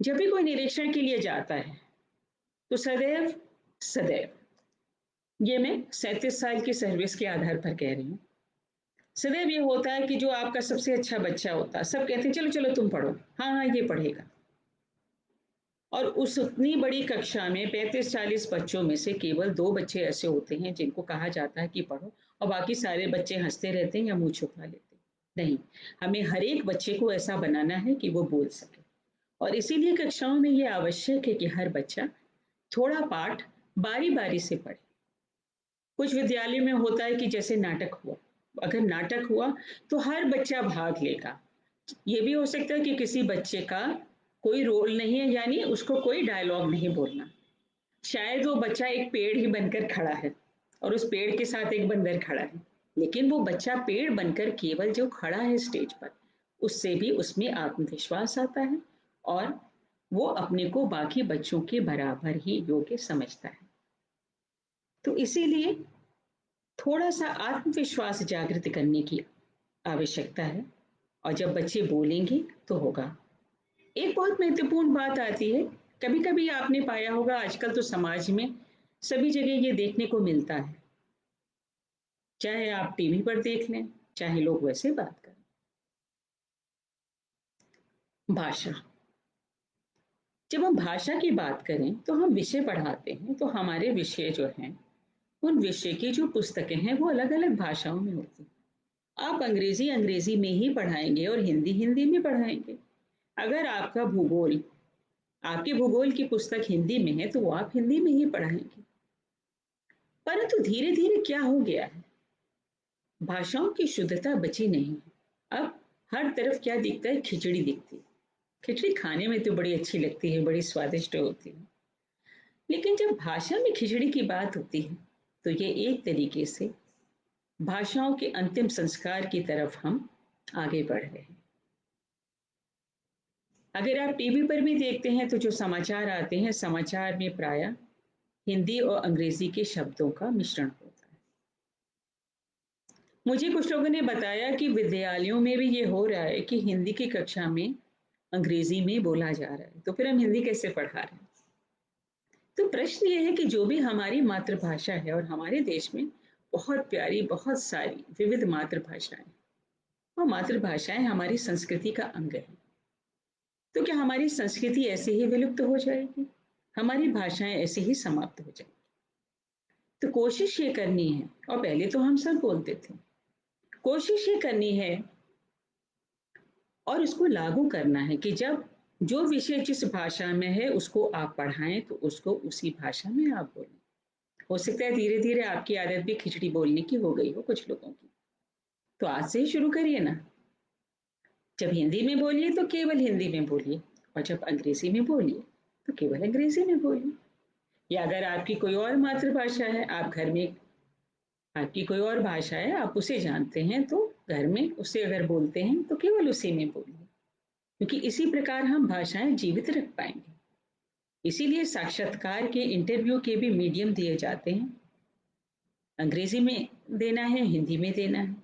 जब भी कोई निरीक्षण के लिए जाता है, तो सदैव, सदैव ये मैं 37 साल की सर्विस के आधार पर कह रही हूँ। सदैव ये होता है कि जो आपका सबसे अच्छा बच्चा होता है, सब कहते हैं चलो चलो तुम पढ़ो, हाँ हाँ ये पढ़ेगा। और उस उतनी बड़ी कक्षा में 35-40 बच्चों में से केवल 2 बच्चे ऐसे होते हैं जिनको कहा जाता है कि पढ़ो, और बाकी सारे बच्चे हंसते रहते हैं या मुंह छुपा लेते हैं। नहीं, हमें हर एक बच्चे को ऐसा बनाना है कि वो बोल सके। और इसीलिए कक्षाओं में ये आवश्यक है कि हर बच्चा थोड़ा पाठ बारी बारी से पढ़े। कुछ विद्यालयों में होता है कि जैसे नाटक हुआ, अगर नाटक हुआ तो हर बच्चा भाग लेगा। ये भी हो सकता है कि किसी बच्चे का कोई रोल नहीं है, यानी उसको कोई डायलॉग नहीं बोलना। शायद वो बच्चा एक पेड़ ही बनकर खड़ा है और उस पेड़ के साथ एक बंदर खड़ा है, लेकिन वो बच्चा पेड़ बनकर केवल जो खड़ा है स्टेज पर, उससे भी उसमें आत्मविश्वास आता है और वो अपने को बाकी बच्चों के बराबर ही योग्य समझता है। तो इसीलिए थोड़ा सा आत्मविश्वास जागृत करने की आवश्यकता है, और जब बच्चे बोलेंगे तो होगा। एक बहुत महत्वपूर्ण बात आती है, कभी कभी आपने पाया होगा, आजकल तो समाज में सभी जगह ये देखने को मिलता है, चाहे आप टीवी पर देख लें, चाहे लोग वैसे बात करें। भाषा, जब हम भाषा की बात करें तो हम विषय पढ़ाते हैं, तो हमारे विषय जो हैं, उन विषय की जो पुस्तकें हैं वो अलग अलग भाषाओं में होती हैं। आप अंग्रेजी अंग्रेजी में ही पढ़ाएंगे और हिंदी हिंदी में पढ़ाएंगे। अगर आपका भूगोल, आपके भूगोल की पुस्तक हिंदी में है तो वो आप हिंदी में ही पढ़ाएंगे। परंतु धीरे धीरे क्या हो गया है, भाषाओं की शुद्धता बची नहीं। अब हर तरफ क्या दिखता है, खिचड़ी दिखती है। खिचड़ी खाने में तो बड़ी अच्छी लगती है, बड़ी स्वादिष्ट होती है, लेकिन जब भाषा में खिचड़ी की बात होती है तो ये एक तरीके से भाषाओं के अंतिम संस्कार की तरफ हम आगे बढ़ रहे हैं। अगर आप टीवी पर भी देखते हैं तो जो समाचार आते हैं, समाचार में प्रायः हिंदी और अंग्रेजी के शब्दों का मिश्रण होता है। मुझे कुछ लोगों ने बताया कि विद्यालयों में भी ये हो रहा है कि हिंदी की कक्षा में अंग्रेजी में बोला जा रहा है, तो फिर हम हिंदी कैसे पढ़ा रहे हैं। तो प्रश्न ये है कि जो भी हमारी मातृभाषा है, और हमारे देश में बहुत प्यारी बहुत सारी विविध मातृभाषाएं, और मातृभाषाएं हमारी संस्कृति का अंग है, तो क्या हमारी संस्कृति ऐसे ही विलुप्त हो जाएगी, हमारी भाषाएं ऐसे ही समाप्त हो जाएंगी? तो कोशिश ये करनी है, और पहले तो हम सब बोलते थे, कोशिश ये करनी है और उसको लागू करना है कि जब जो विषय जिस भाषा में है उसको आप पढ़ाएं तो उसको उसी भाषा में आप बोलें। हो सकता है धीरे धीरे आपकी आदत भी खिचड़ी बोलने की हो गई हो कुछ लोगों की, तो आज से ही शुरू करिए ना। जब हिंदी में बोलिए तो केवल हिंदी में बोलिए, और जब अंग्रेजी में बोलिए तो केवल अंग्रेजी में बोलिए। या अगर आपकी कोई और मातृभाषा है, आप घर में आपकी कोई और भाषा है, आप उसे जानते हैं, तो घर में उसे अगर बोलते हैं तो केवल उसी में बोलिए, क्योंकि इसी प्रकार हम भाषाएं जीवित रख पाएंगे। इसीलिए साक्षात्कार के इंटरव्यू के भी मीडियम दिए जाते हैं, अंग्रेजी में देना है, हिंदी में देना है।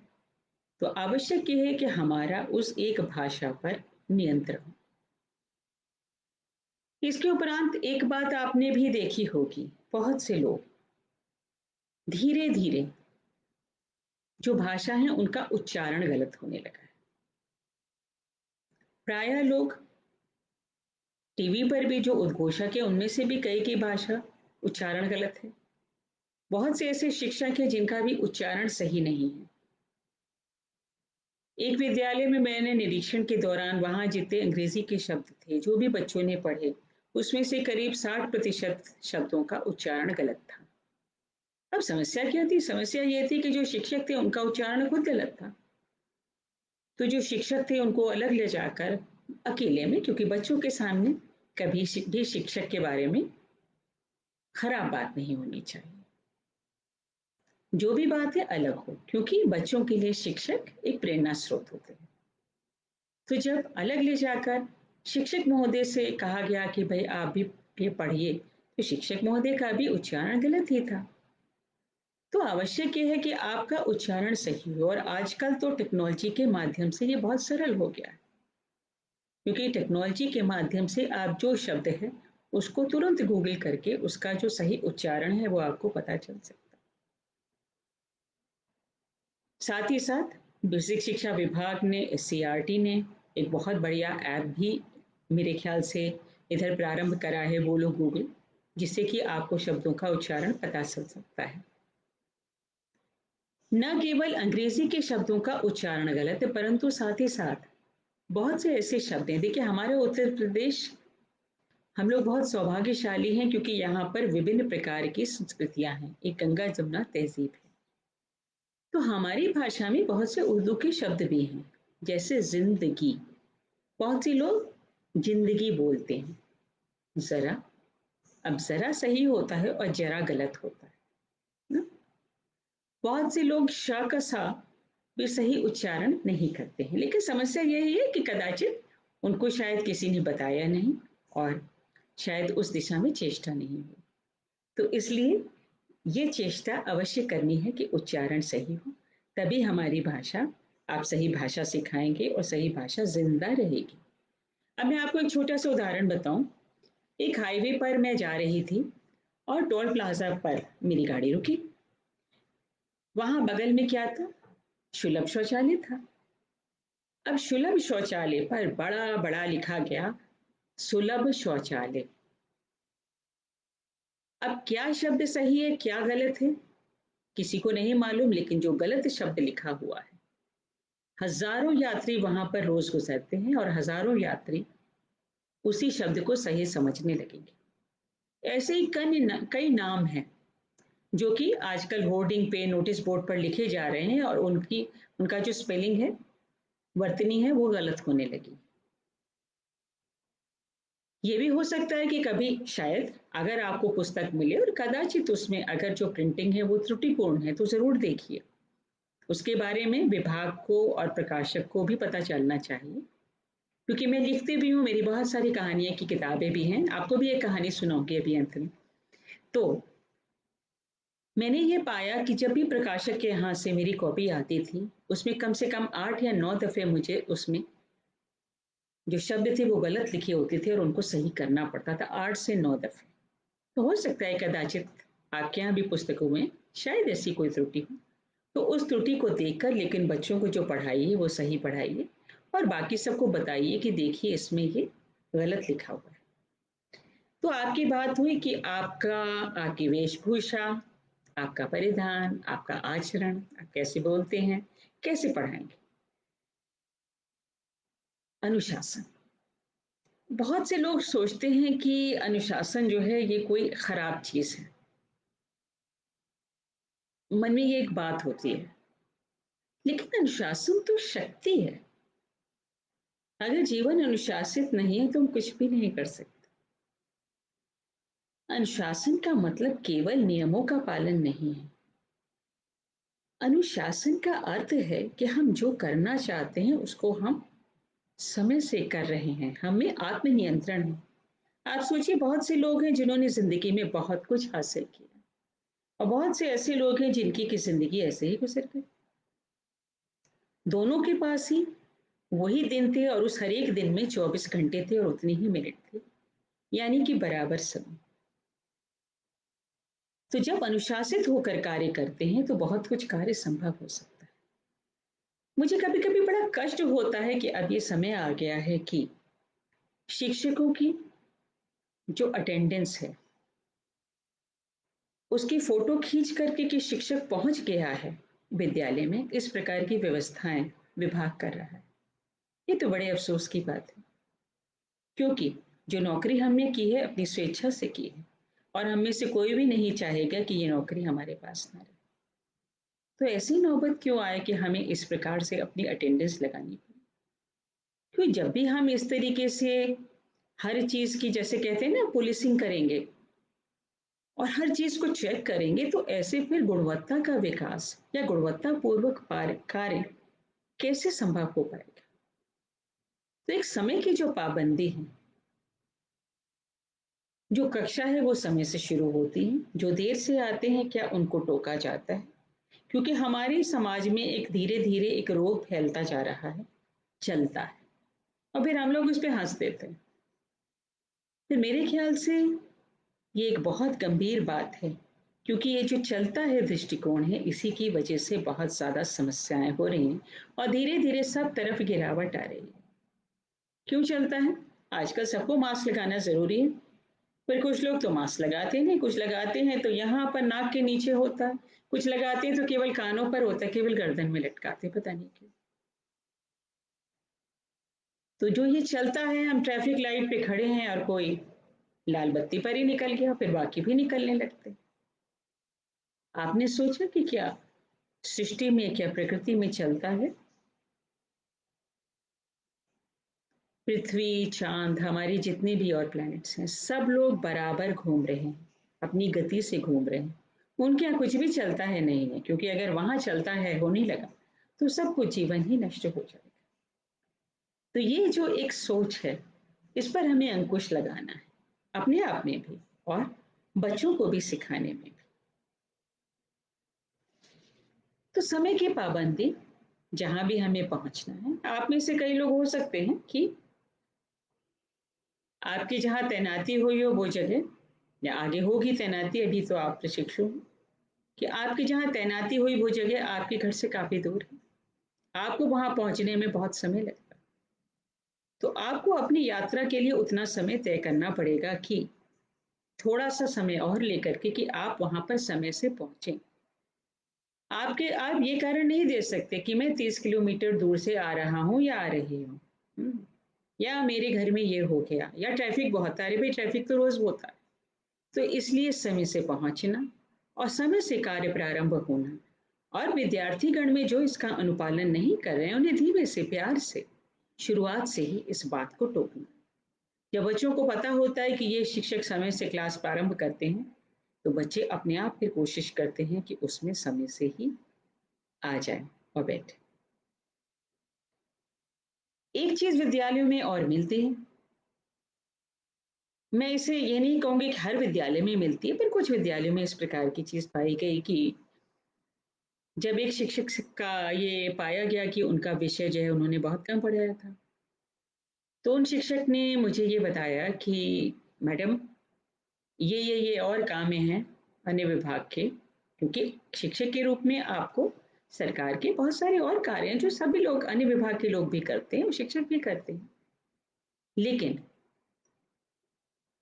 तो आवश्यक ये है कि हमारा उस एक भाषा पर नियंत्रण हो। इसके उपरांत एक बात आपने भी देखी होगी, बहुत से लोग धीरे धीरे जो भाषा है उनका उच्चारण गलत होने लगा है। प्रायः लोग टीवी पर भी जो उद्घोषक है उनमें से भी कई की भाषा उच्चारण गलत है। बहुत से ऐसे शिक्षक हैं जिनका भी उच्चारण सही नहीं है। एक विद्यालय में मैंने निरीक्षण के दौरान वहां जितने अंग्रेजी के शब्द थे जो भी बच्चों ने पढ़े, उसमें से करीब 60% शब्दों का उच्चारण गलत था। अब समस्या क्या थी, समस्या ये थी कि जो शिक्षक थे उनका उच्चारण खुद गलत था। तो जो शिक्षक थे उनको अलग ले जाकर अकेले में, क्योंकि बच्चों के सामने कभी भी शिक्षक के बारे में खराब बात नहीं होनी चाहिए, जो भी बात है अलग हो, क्योंकि बच्चों के लिए शिक्षक एक प्रेरणा स्रोत होते हैं। तो जब अलग ले जाकर शिक्षक महोदय से कहा गया कि भाई आप भी ये पढ़िए, तो शिक्षक महोदय का भी उच्चारण गलत ही था। तो आवश्यक ये है कि आपका उच्चारण सही हो, और आजकल तो टेक्नोलॉजी के माध्यम से ये बहुत सरल हो गया है, क्योंकि टेक्नोलॉजी के माध्यम से आप जो शब्द है उसको तुरंत गूगल करके उसका जो सही उच्चारण है वो आपको पता चल सकता है। साथ ही साथ बेसिक शिक्षा विभाग ने, एससीईआरटी ने एक बहुत बढ़िया ऐप भी मेरे ख्याल से इधर प्रारंभ करा है, बोलो गूगल, जिससे कि आपको शब्दों का उच्चारण पता चल सकता है। न केवल अंग्रेजी के शब्दों का उच्चारण गलत है, परंतु साथ ही साथ बहुत से ऐसे शब्द हैं। देखिए, हमारे उत्तर प्रदेश, हम लोग बहुत सौभाग्यशाली हैं क्योंकि यहाँ पर विभिन्न प्रकार की संस्कृतियां हैं, एक गंगा जमुना तहजीब है। तो हमारी भाषा में बहुत से उर्दू के शब्द भी हैं, जैसे जिंदगी। बहुत से लोग जिंदगी बोलते हैं, जरा, अब जरा सही होता है और जरा गलत होता है ना? बहुत से लोग श का सा भी सही उच्चारण नहीं करते हैं, लेकिन समस्या यही है कि कदाचित उनको शायद किसी ने बताया नहीं और शायद उस दिशा में चेष्टा नहीं हुई। तो इसलिए ये चेष्टा अवश्य करनी है कि उच्चारण सही हो, तभी हमारी भाषा, आप सही भाषा सिखाएंगे और सही भाषा जिंदा रहेगी। अब मैं आपको एक छोटा सा उदाहरण बताऊं। एक हाईवे पर मैं जा रही थी और टोल प्लाजा पर मेरी गाड़ी रुकी। वहां बगल में क्या था? सुलभ शौचालय था। अब सुलभ शौचालय पर बड़ा बड़ा लिखा गया, सुलभ शौचालय। अब क्या शब्द सही है, क्या गलत है, किसी को नहीं मालूम, लेकिन जो गलत शब्द लिखा हुआ है, हजारों यात्री वहां पर रोज गुजरते हैं और हजारों यात्री उसी शब्द को सही समझने लगेंगे। ऐसे ही कई नाम हैं जो कि आजकल होर्डिंग पे, नोटिस बोर्ड पर लिखे जा रहे हैं और उनका जो स्पेलिंग है, वर्तनी है, वो गलत होने लगी। ये भी हो सकता है कि कभी शायद अगर आपको पुस्तक मिले और कदाचित उसमें अगर जो प्रिंटिंग है वो त्रुटिपूर्ण है, तो जरूर देखिए। उसके बारे में विभाग को और प्रकाशक को भी पता चलना चाहिए, क्योंकि मैं लिखती भी हूँ, मेरी बहुत सारी कहानियां की किताबें भी हैं। आपको भी एक कहानी सुनाऊंगी अभी अंत में। तो मैंने ये पाया कि जब भी प्रकाशक के यहाँ से मेरी कॉपी आती थी, उसमें कम से कम 8 या 9 दफे मुझे उसमें जो शब्द थे वो गलत लिखे होते थे और उनको सही करना पड़ता था, 8 से 9 दफे। तो हो सकता है कदाचित आपके यहाँ भी पुस्तकों में शायद ऐसी कोई त्रुटि हो, तो उस त्रुटि को देखकर लेकिन बच्चों को जो पढ़ाइए वो सही पढ़ाइए और बाकी सबको बताइए कि देखिए इसमें ये गलत लिखा हुआ है। तो आपकी बात हुई कि आपकी वेशभूषा, आपका परिधान, आपका आचरण, आप कैसे बोलते हैं, कैसे पढ़ाएंगे। अनुशासन, बहुत से लोग सोचते हैं कि अनुशासन जो है ये कोई खराब चीज है। मन में ये एक बात होती है, लेकिन अनुशासन तो शक्ति है। अगर जीवन अनुशासित नहीं है तो हम कुछ भी नहीं कर सकते। अनुशासन का मतलब केवल नियमों का पालन नहीं है। अनुशासन का अर्थ है कि हम जो करना चाहते हैं उसको हम समय से कर रहे हैं, हमें आत्मनियंत्रण है। आप सोचिए, बहुत से लोग हैं जिन्होंने जिंदगी में बहुत कुछ हासिल किया और बहुत से ऐसे लोग हैं जिनकी की जिंदगी ऐसे ही गुजर गई। दोनों के पास ही वही दिन थे और उस हर एक दिन में 24 घंटे थे और उतने ही मिनट थे, यानी कि बराबर समय। तो जब अनुशासित होकर कार्य करते हैं तो बहुत कुछ कार्य संभव हो सकता है। मुझे कभी कभी बड़ा कष्ट होता है कि अब ये समय आ गया है कि शिक्षकों की जो अटेंडेंस है उसकी फोटो खींच करके कि शिक्षक पहुंच गया है विद्यालय में, इस प्रकार की व्यवस्थाएं विभाग कर रहा है। ये तो बड़े अफसोस की बात है, क्योंकि जो नौकरी हमने की है अपनी स्वेच्छा से की है और हम में से कोई भी नहीं चाहेगा कि ये नौकरी हमारे पास ना रहे। तो ऐसी नौबत क्यों आए कि हमें इस प्रकार से अपनी अटेंडेंस लगानी पड़े। क्योंकि जब भी हम इस तरीके से हर चीज की, जैसे कहते हैं ना, पुलिसिंग करेंगे और हर चीज को चेक करेंगे, तो ऐसे फिर गुणवत्ता का विकास या गुणवत्ता पूर्वक कार्य कैसे संभव हो पाएगा। तो एक समय की जो पाबंदी है, जो कक्षा है वो समय से शुरू होती है, जो देर से आते हैं क्या उनको टोका जाता है, क्योंकि हमारे समाज में एक धीरे धीरे एक रोग फैलता जा रहा है, चलता है, और फिर हम लोग उस पर हंस देते हैं। फिर मेरे ख्याल से ये एक बहुत गंभीर बात है क्योंकि ये जो चलता है दृष्टिकोण है, इसी की वजह से बहुत ज़्यादा समस्याएं हो रही हैं और धीरे-धीरे सब तरफ गिरावट आ रही है। क्यों चलता है? आजकल सबको मास्क लगाना ज़रूरी है, पर कुछ लोग तो मास्क लगाते नहीं, कुछ लगाते हैं तो यहाँ पर नाक के नीचे होता है, कुछ लगाते हैं तो केवल कानों पर होता है, केवल गर्दन में लटकाते हैं, पता नहीं क्यों। तो जो ये चलता है, हम ट्रैफिक लाइट पे खड़े हैं और कोई लाल बत्ती पर ही निकल गया, फिर बाकी भी निकलने लगते। आपने सोचा कि क्या सृष्टि में, क्या प्रकृति में चलता है? पृथ्वी, चाँद, हमारी जितने भी और प्लैनेट्स हैं, सब लोग बराबर घूम रहे हैं, अपनी गति से घूम रहे हैं। उनके यहाँ कुछ भी चलता है नहीं है, क्योंकि अगर वहाँ चलता है, होने लगा, तो सब कुछ जीवन ही नष्ट हो जाएगा। तो ये जो एक सोच है, इस पर हमें अंकुश लगाना है, अपने आप में भी और बच्चों को भी सिखाने में भी। तो समय की पाबंदी, जहाँ भी हमें पहुँचना है, आप में से कई लोग हो सकते हैं कि आपकी जहाँ तैनाती हुई हो वो जगह, या आगे होगी तैनाती, अभी तो आप प्रशिक्षु हैं, कि आपकी जहाँ तैनाती हुई वो जगह आपके घर से काफ़ी दूर है। आपको वहाँ पहुँचने में बहुत समय लगता है। तो आपको अपनी यात्रा के लिए उतना समय तय करना पड़ेगा कि थोड़ा-सा समय और लेकर के कि आप वहाँ पर समय से पहुँचे। आप ये कारण नहीं दे सकते कि मैं 30 किलोमीटर दूर से आ रहा हूँ या आ रही हूँ। या मेरे घर में ये हो गया, या ट्रैफ़िक बहुत है, अरे भई ट्रैफ़िक तो रोज़ होता है। तो इसलिए समय से पहुँचना और समय से कार्य प्रारंभ होना, और विद्यार्थीगण में जो इसका अनुपालन नहीं कर रहे हैं, उन्हें धीमे से, प्यार से, शुरुआत से ही इस बात को टोकना। जब बच्चों को पता होता है कि ये शिक्षक समय से क्लास प्रारंभ करते हैं, तो बच्चे अपने आप फिर कोशिश करते हैं कि उसमें समय से ही आ जाएँ और बैठें। एक चीज़ विद्यालयों में और मिलती है, मैं इसे ये नहीं कहूँगी कि हर विद्यालय में मिलती है, पर कुछ विद्यालयों में इस प्रकार की चीज़ पाई गई कि जब एक शिक्षक का ये पाया गया कि उनका विषय जो है उन्होंने बहुत कम पढ़ाया था, तो उन शिक्षक ने मुझे ये बताया कि मैडम, ये और काम हैं अन्य विभाग के, क्योंकि शिक्षक के रूप में आपको सरकार के बहुत सारे और कार्य हैं जो सभी लोग, अन्य विभाग के लोग भी करते हैं और शिक्षक भी करते हैं। लेकिन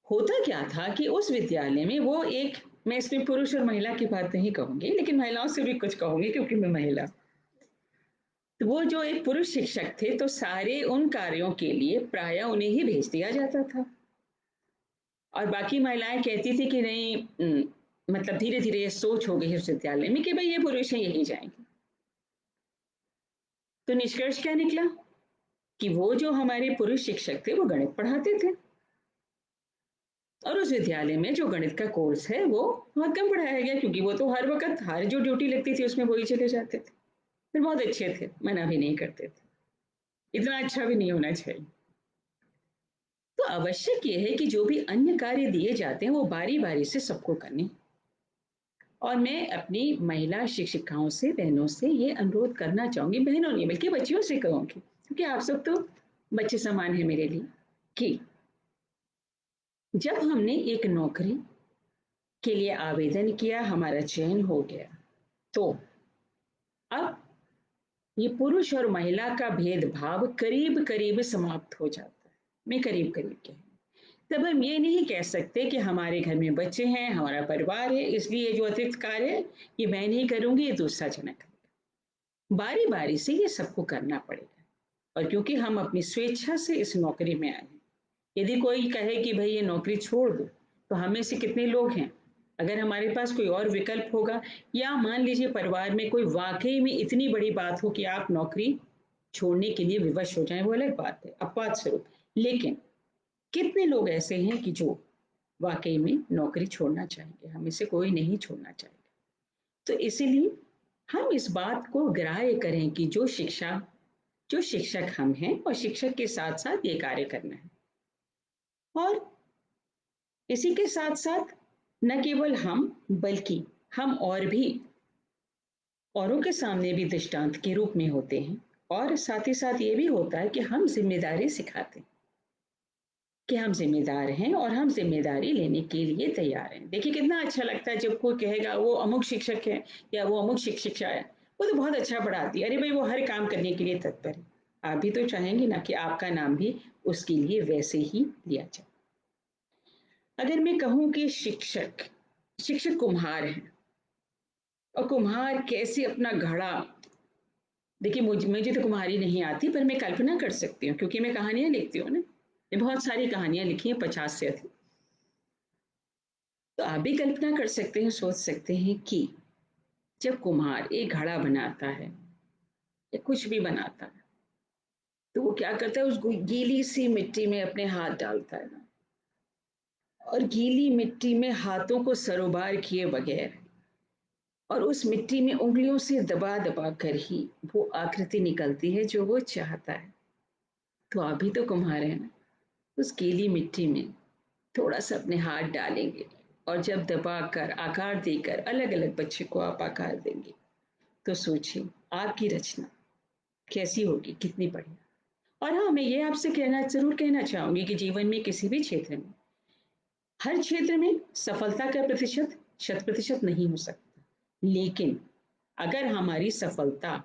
होता क्या था कि उस विद्यालय में वो एक, मैं इसमें पुरुष और महिला की बात नहीं कहूंगी, लेकिन महिलाओं से भी कुछ कहूंगी क्योंकि मैं महिला। तो वो जो एक पुरुष शिक्षक थे, तो सारे उन कार्यों के लिए प्रायः उन्हें ही भेज दिया जाता था, और बाकी महिलाएं कहती थी कि नहीं, मतलब धीरे धीरे ये सोच हो गई है उस विद्यालय में कि भाई ये पुरुष हैं, यही जाएंगे। तो निष्कर्ष क्या निकला कि वो जो हमारे पुरुष शिक्षक थे वो गणित पढ़ाते थे, और उस विद्यालय में जो गणित का कोर्स है वो बहुत कम पढ़ाया गया, क्योंकि वो तो हर वक्त, हर जो ड्यूटी लगती थी उसमें वही चले जाते थे। फिर बहुत अच्छे थे, मना भी नहीं करते थे, इतना अच्छा भी नहीं होना चाहिए। तो आवश्यक ये है कि जो भी अन्य कार्य दिए जाते हैं वो बारी बारी से सबको करने, और मैं अपनी महिला शिक्षिकाओं से, बहनों से ये अनुरोध करना चाहूंगी, बहनों नहीं बल्कि बच्चियों से कहूंगी, क्योंकि आप सब तो बच्चे समान है मेरे लिए, कि जब हमने एक नौकरी के लिए आवेदन किया, हमारा चयन हो गया, तो अब ये पुरुष और महिला का भेदभाव करीब करीब समाप्त हो जाता है। मैं करीब करीब कह, तब हम ये नहीं कह सकते कि हमारे घर में बच्चे हैं, हमारा परिवार है, इसलिए जो अतिरिक्त कार्य है ये मैं नहीं करूंगी, ये दूसरा जना करेगा। बारी बारी से ये सबको करना पड़ेगा, और क्योंकि हम अपनी स्वेच्छा से इस नौकरी में आए हैं, यदि कोई कहे कि भाई ये नौकरी छोड़ दो, तो हमें से कितने लोग हैं, अगर हमारे पास कोई और विकल्प होगा, या मान लीजिए परिवार में कोई वाकई में इतनी बड़ी बात हो कि आप नौकरी छोड़ने के लिए विवश हो जाएं, वो अलग बात है, अपवाद स्वरूप। लेकिन कितने लोग ऐसे हैं कि जो वाकई में नौकरी छोड़ना चाहेंगे, हमें से कोई नहीं छोड़ना चाहेगा। तो इसीलिए हम इस बात को ग्राह्य करें कि जो शिक्षक हम हैं, और शिक्षक के साथ साथ ये कार्य करना है, और इसी के साथ साथ न केवल हम, बल्कि हम और भी औरों के सामने भी दृष्टांत के रूप में होते हैं, और साथ ही साथ ये भी होता है कि हम जिम्मेदारी सिखाते हैं। कि हम जिम्मेदार हैं और हम जिम्मेदारी लेने के लिए तैयार हैं। देखिए कितना अच्छा लगता है जब कोई कहेगा वो अमुक शिक्षक है या वो अमुक शिक्षिका है, वो तो बहुत अच्छा पढ़ाती है, अरे भाई वो हर काम करने के लिए तत्पर है। आप भी तो चाहेंगे ना कि आपका नाम भी उसके लिए वैसे ही लिया जाए। अगर मैं कहूँ कि शिक्षक शिक्षक कुम्हार हैं और कुम्हार कैसे अपना घड़ा, देखिए मुझे तो कुम्हारी नहीं आती पर मैं कल्पना कर सकती हूँ क्योंकि मैं कहानियां लिखती हूँ ना, मैं बहुत सारी कहानियां लिखी हैं, 50 से अधिक। तो आप भी कल्पना कर सकते हैं, सोच सकते हैं कि जब कुम्हार एक घड़ा बनाता है या कुछ भी बनाता है तो वो क्या करता है, उस गीली सी मिट्टी में अपने हाथ डालता है ना, और गीली मिट्टी में हाथों को सरोबार किए बगैर और उस मिट्टी में उंगलियों से दबा दबा कर ही वो आकृति निकलती है जो वो चाहता है। तो आप भी तो कुम्हार हैं ना, उस गीली मिट्टी में थोड़ा सा अपने हाथ डालेंगे और जब दबाकर आकार देकर अलग अलग बच्चे को आप आकार देंगे तो सोचिए आपकी रचना कैसी होगी, कितनी बढ़िया। और हाँ, मैं ये आपसे जरूर कहना चाहूंगी कि जीवन में किसी भी क्षेत्र में, हर क्षेत्र में सफलता का प्रतिशत 100% नहीं हो सकता, लेकिन अगर हमारी सफलता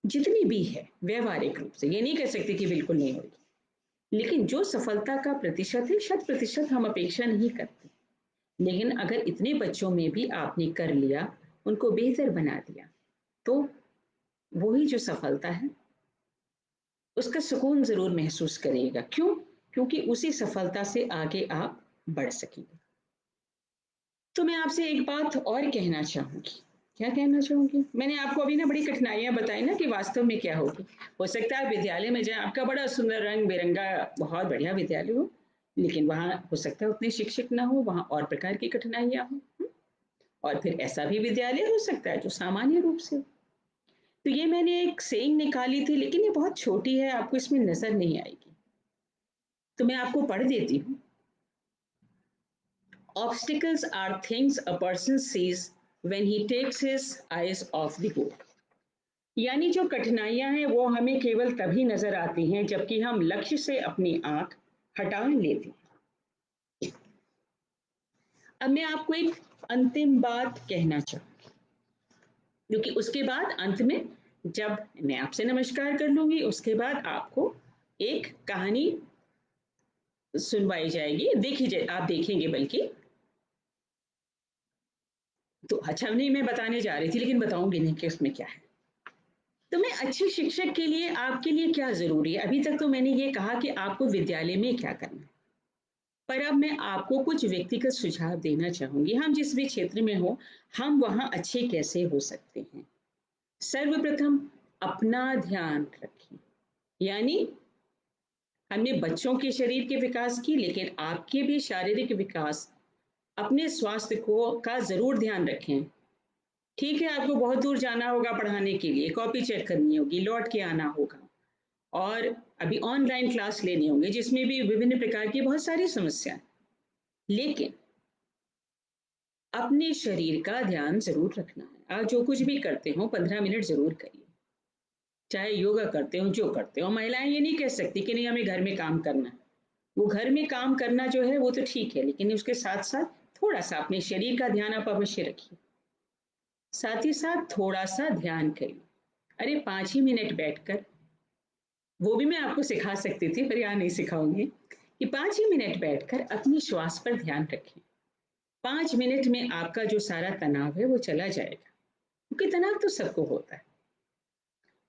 जितनी भी है व्यवहारिक रूप से, ये नहीं कह सकते कि बिल्कुल नहीं होगी, लेकिन जो सफलता का प्रतिशत है 100% हम अपेक्षा नहीं करते, लेकिन अगर इतने बच्चों में भी आपने कर लिया, उनको बेहतर बना दिया, तो वही जो सफलता है उसका सुकून जरूर महसूस करिएगा। क्यों? क्योंकि उसी सफलता से आगे आप बढ़ सकेंगे। तो मैं आपसे एक बात और कहना चाहूंगी। क्या कहना चाहूंगी? मैंने आपको अभी ना बड़ी कठिनाइयां बताई ना कि वास्तव में क्या होगी। हो सकता है विद्यालय में जाए, आपका बड़ा सुंदर रंग बिरंगा बहुत बढ़िया विद्यालय हो, लेकिन वहां हो सकता है उतने शिक्षक ना हो, वहां और प्रकार की कठिनाइयां हो। और फिर ऐसा भी विद्यालय हो सकता है जो सामान्य रूप से हो। तो ये मैंने एक सेइंग निकाली थी, लेकिन ये बहुत छोटी है, आपको इसमें नजर नहीं आएगी, तो मैं आपको पढ़ देती हूँ। Obstacles are things a person sees when he takes his eyes off the goal. यानी जो कठिनाइयां हैं वो हमें केवल तभी नजर आती हैं जबकि हम लक्ष्य से अपनी आंख हटा लेते हैं। अब मैं आपको एक अंतिम बात कहना चाहूंगी, क्योंकि उसके बाद अंत में जब मैं आपसे नमस्कार कर लूंगी उसके बाद आपको एक कहानी सुनवाई जाएगी, देखी जाए, आप देखेंगे बल्कि। तो अच्छा नहीं, मैं बताने जा रही थी लेकिन बताऊंगी नहीं कि उसमें क्या है। तो मैं अच्छे शिक्षक के लिए आपके लिए क्या जरूरी है, अभी तक तो मैंने ये कहा कि आपको विद्यालय में क्या करना है, पर अब मैं आपको कुछ व्यक्तिगत सुझाव देना चाहूंगी। हम जिस भी क्षेत्र में हो, हम वहां अच्छे कैसे हो सकते हैं। सर्वप्रथम अपना ध्यान रखें, यानी हमने बच्चों के शरीर के विकास की, लेकिन आपके भी शारीरिक विकास, अपने स्वास्थ्य को का जरूर ध्यान रखें। ठीक है, आपको बहुत दूर जाना होगा पढ़ाने के लिए, कॉपी चेक करनी होगी, लौट के आना होगा, और अभी ऑनलाइन क्लास लेने होंगे जिसमें भी विभिन्न प्रकार की बहुत सारी समस्याएं, लेकिन अपने शरीर का ध्यान जरूर रखना है। आप जो कुछ भी करते हो 15 मिनट जरूर करिए, चाहे योगा करते हो, जो करते हो। महिलाएं ये नहीं कह सकती कि नहीं हमें घर में काम करना है, वो घर में काम करना जो है वो तो ठीक है, लेकिन उसके साथ साथ थोड़ा सा अपने शरीर का ध्यान आप अवश्य रखिए। साथ ही साथ थोड़ा सा ध्यान करिए, अरे 5 ही मिनट बैठकर, वो भी मैं आपको सिखा सकती थी पर यहाँ नहीं सिखाऊंगी, कि 5 ही मिनट बैठकर अपनी श्वास पर ध्यान रखें। 5 मिनट में आपका जो सारा तनाव है वो चला जाएगा, क्योंकि तनाव तो सबको होता है।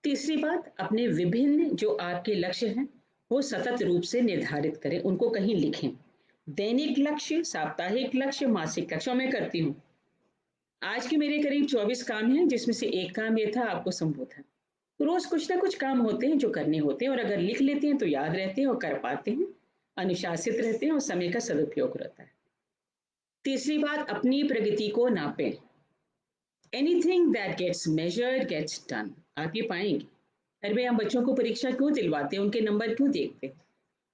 तीसरी बात, अपने विभिन्न जो आपके लक्ष्य हैं वो सतत रूप से निर्धारित करें, उनको कहीं लिखें। दैनिक लक्ष्य, साप्ताहिक लक्ष्य, मासिक लक्ष्य मैं करती हूँ। आज के मेरे करीब 24 काम हैं, जिसमें से एक काम ये था आपको संबोधन। तो रोज कुछ ना कुछ काम होते हैं जो करने होते हैं, और अगर लिख लेते हैं तो याद रहते हैं और कर पाते हैं, अनुशासित रहते हैं और समय का सदुपयोग रहता है। तीसरी बात, अपनी प्रगति को नापें। Anything that gets measured gets done. आप ये पाएंगे, अरे भाई हम बच्चों को परीक्षा क्यों दिलवाते हैं, उनके नंबर क्यों देखते हैं?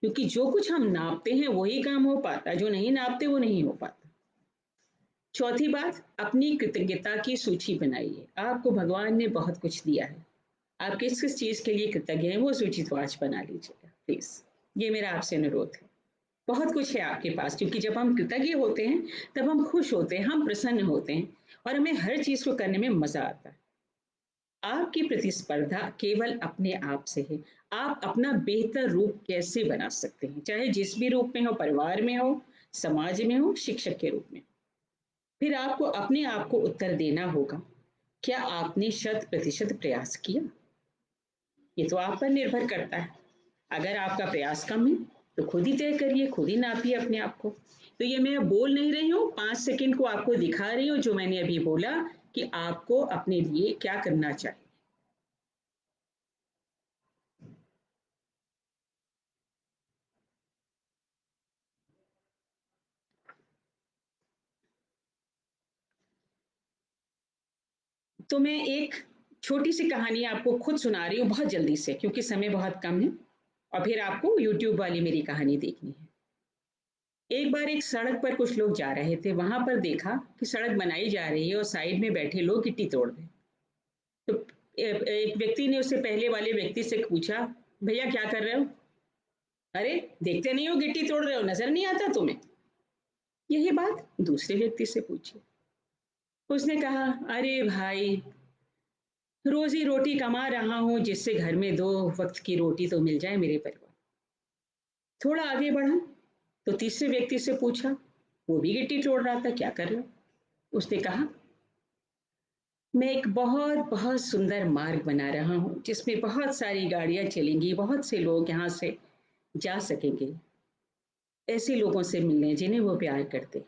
क्योंकि जो कुछ हम नापते हैं वही काम हो पाता है, जो नहीं नापते वो नहीं हो पाता। चौथी बात, अपनी कृतज्ञता की सूची बनाइए। आपको भगवान ने बहुत कुछ दिया है, आप किस किस चीज के लिए कृतज्ञ हैं वो सूची तो आज बना लीजिएगा प्लीज, ये मेरा आपसे अनुरोध है। बहुत कुछ है आपके पास, क्योंकि जब हम कृतज्ञ होते हैं तब हम खुश होते हैं, हम प्रसन्न होते हैं और हमें हर चीज को करने में मजा आता है। आपकी प्रतिस्पर्धा केवल अपने आप से है। आप अपना बेहतर रूप कैसे बना सकते हैं, चाहे जिस भी रूप में हो, परिवार में हो, समाज में हो, शिक्षक के रूप में। फिर आपको अपने आप को उत्तर देना होगा, क्या आपने 100% प्रयास किया? ये तो आप पर निर्भर करता है। अगर आपका प्रयास कम है तो खुद ही तय करिए, खुद ही नापिए अपने आप को। तो ये मैं बोल नहीं रही हूँ, 5 सेकंड को आपको दिखा रही हूँ जो मैंने अभी बोला, कि आपको अपने लिए क्या करना चाहिए। तो मैं एक छोटी सी कहानी आपको खुद सुना रही हूँ बहुत जल्दी से, क्योंकि समय बहुत कम है और फिर आपको यूट्यूब वाली मेरी कहानी देखनी है। एक बार एक सड़क पर कुछ लोग जा रहे थे, वहां पर देखा कि सड़क बनाई जा रही है और साइड में बैठे लोग गिट्टी तोड़ रहे। तो एक व्यक्ति ने उससे पहले वाले व्यक्ति से पूछा, भैया क्या कर रहे हो? अरे देखते नहीं हो गिट्टी तोड़ रहे हो, नजर नहीं आता तुम्हें? यही बात दूसरे व्यक्ति से पूछी। उसने कहा, अरे भाई, रोजी रोटी कमा रहा हूं जिससे घर में 2 वक्त की रोटी तो मिल जाए मेरे परिवार। थोड़ा आगे बढ़ा तो तीसरे व्यक्ति से पूछा, वो भी गिट्टी तोड़ रहा था, क्या कर रहे हो? उसने कहा, मैं एक बहुत बहुत सुंदर मार्ग बना रहा हूँ जिसमें बहुत सारी गाड़ियां चलेंगी, बहुत से लोग यहाँ से जा सकेंगे ऐसे लोगों से मिलने जिन्हें वो प्यार करते।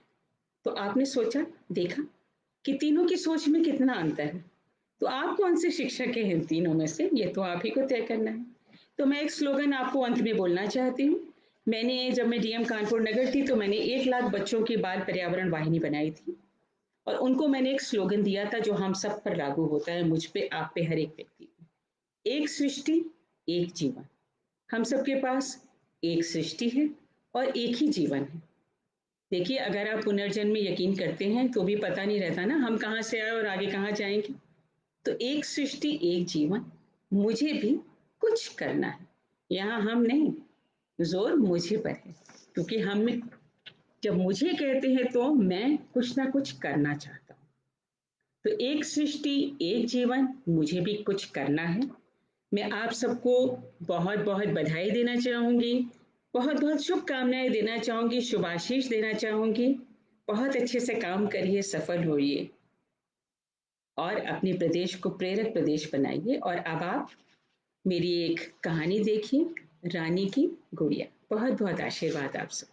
तो आपने सोचा, देखा कि तीनों की सोच में कितना अंतर है। तो आप कौन से शिक्षक हैं इन तीनों में से, ये तो आप ही को तय करना है। तो मैं एक स्लोगन आपको अंत में बोलना चाहती हूँ। मैंने, जब मैं डीएम कानपुर नगर थी, तो मैंने 1 लाख बच्चों की बाल पर्यावरण वाहिनी बनाई थी और उनको मैंने एक स्लोगन दिया था जो हम सब पर लागू होता है, मुझ पे, आप पे, हर एक व्यक्ति पे। एक सृष्टि, एक जीवन। हम सबके पास एक सृष्टि है और एक ही जीवन है। देखिए, अगर आप पुनर्जन्म में यकीन करते हैं तो भी पता नहीं रहता ना हम कहाँ से आए और आगे कहाँ जाएंगे। तो एक सृष्टि, एक जीवन, मुझे भी कुछ करना है। यहाँ हम नहीं, जोर मुझे पर है, क्योंकि हम, जब मुझे कहते हैं तो मैं कुछ ना कुछ करना चाहता हूँ। तो एक सृष्टि, एक जीवन, मुझे भी कुछ करना है। मैं आप सबको बहुत बहुत बधाई देना चाहूंगी, बहुत बहुत शुभकामनाएं देना चाहूंगी, शुभाशीष देना चाहूंगी। बहुत अच्छे से काम करिए, सफल होइए और अपने प्रदेश को प्रेरक प्रदेश बनाइए। और अब आप मेरी एक कहानी देखिए, रानी की गुड़िया। बहुत बहुत आशीर्वाद आप सब।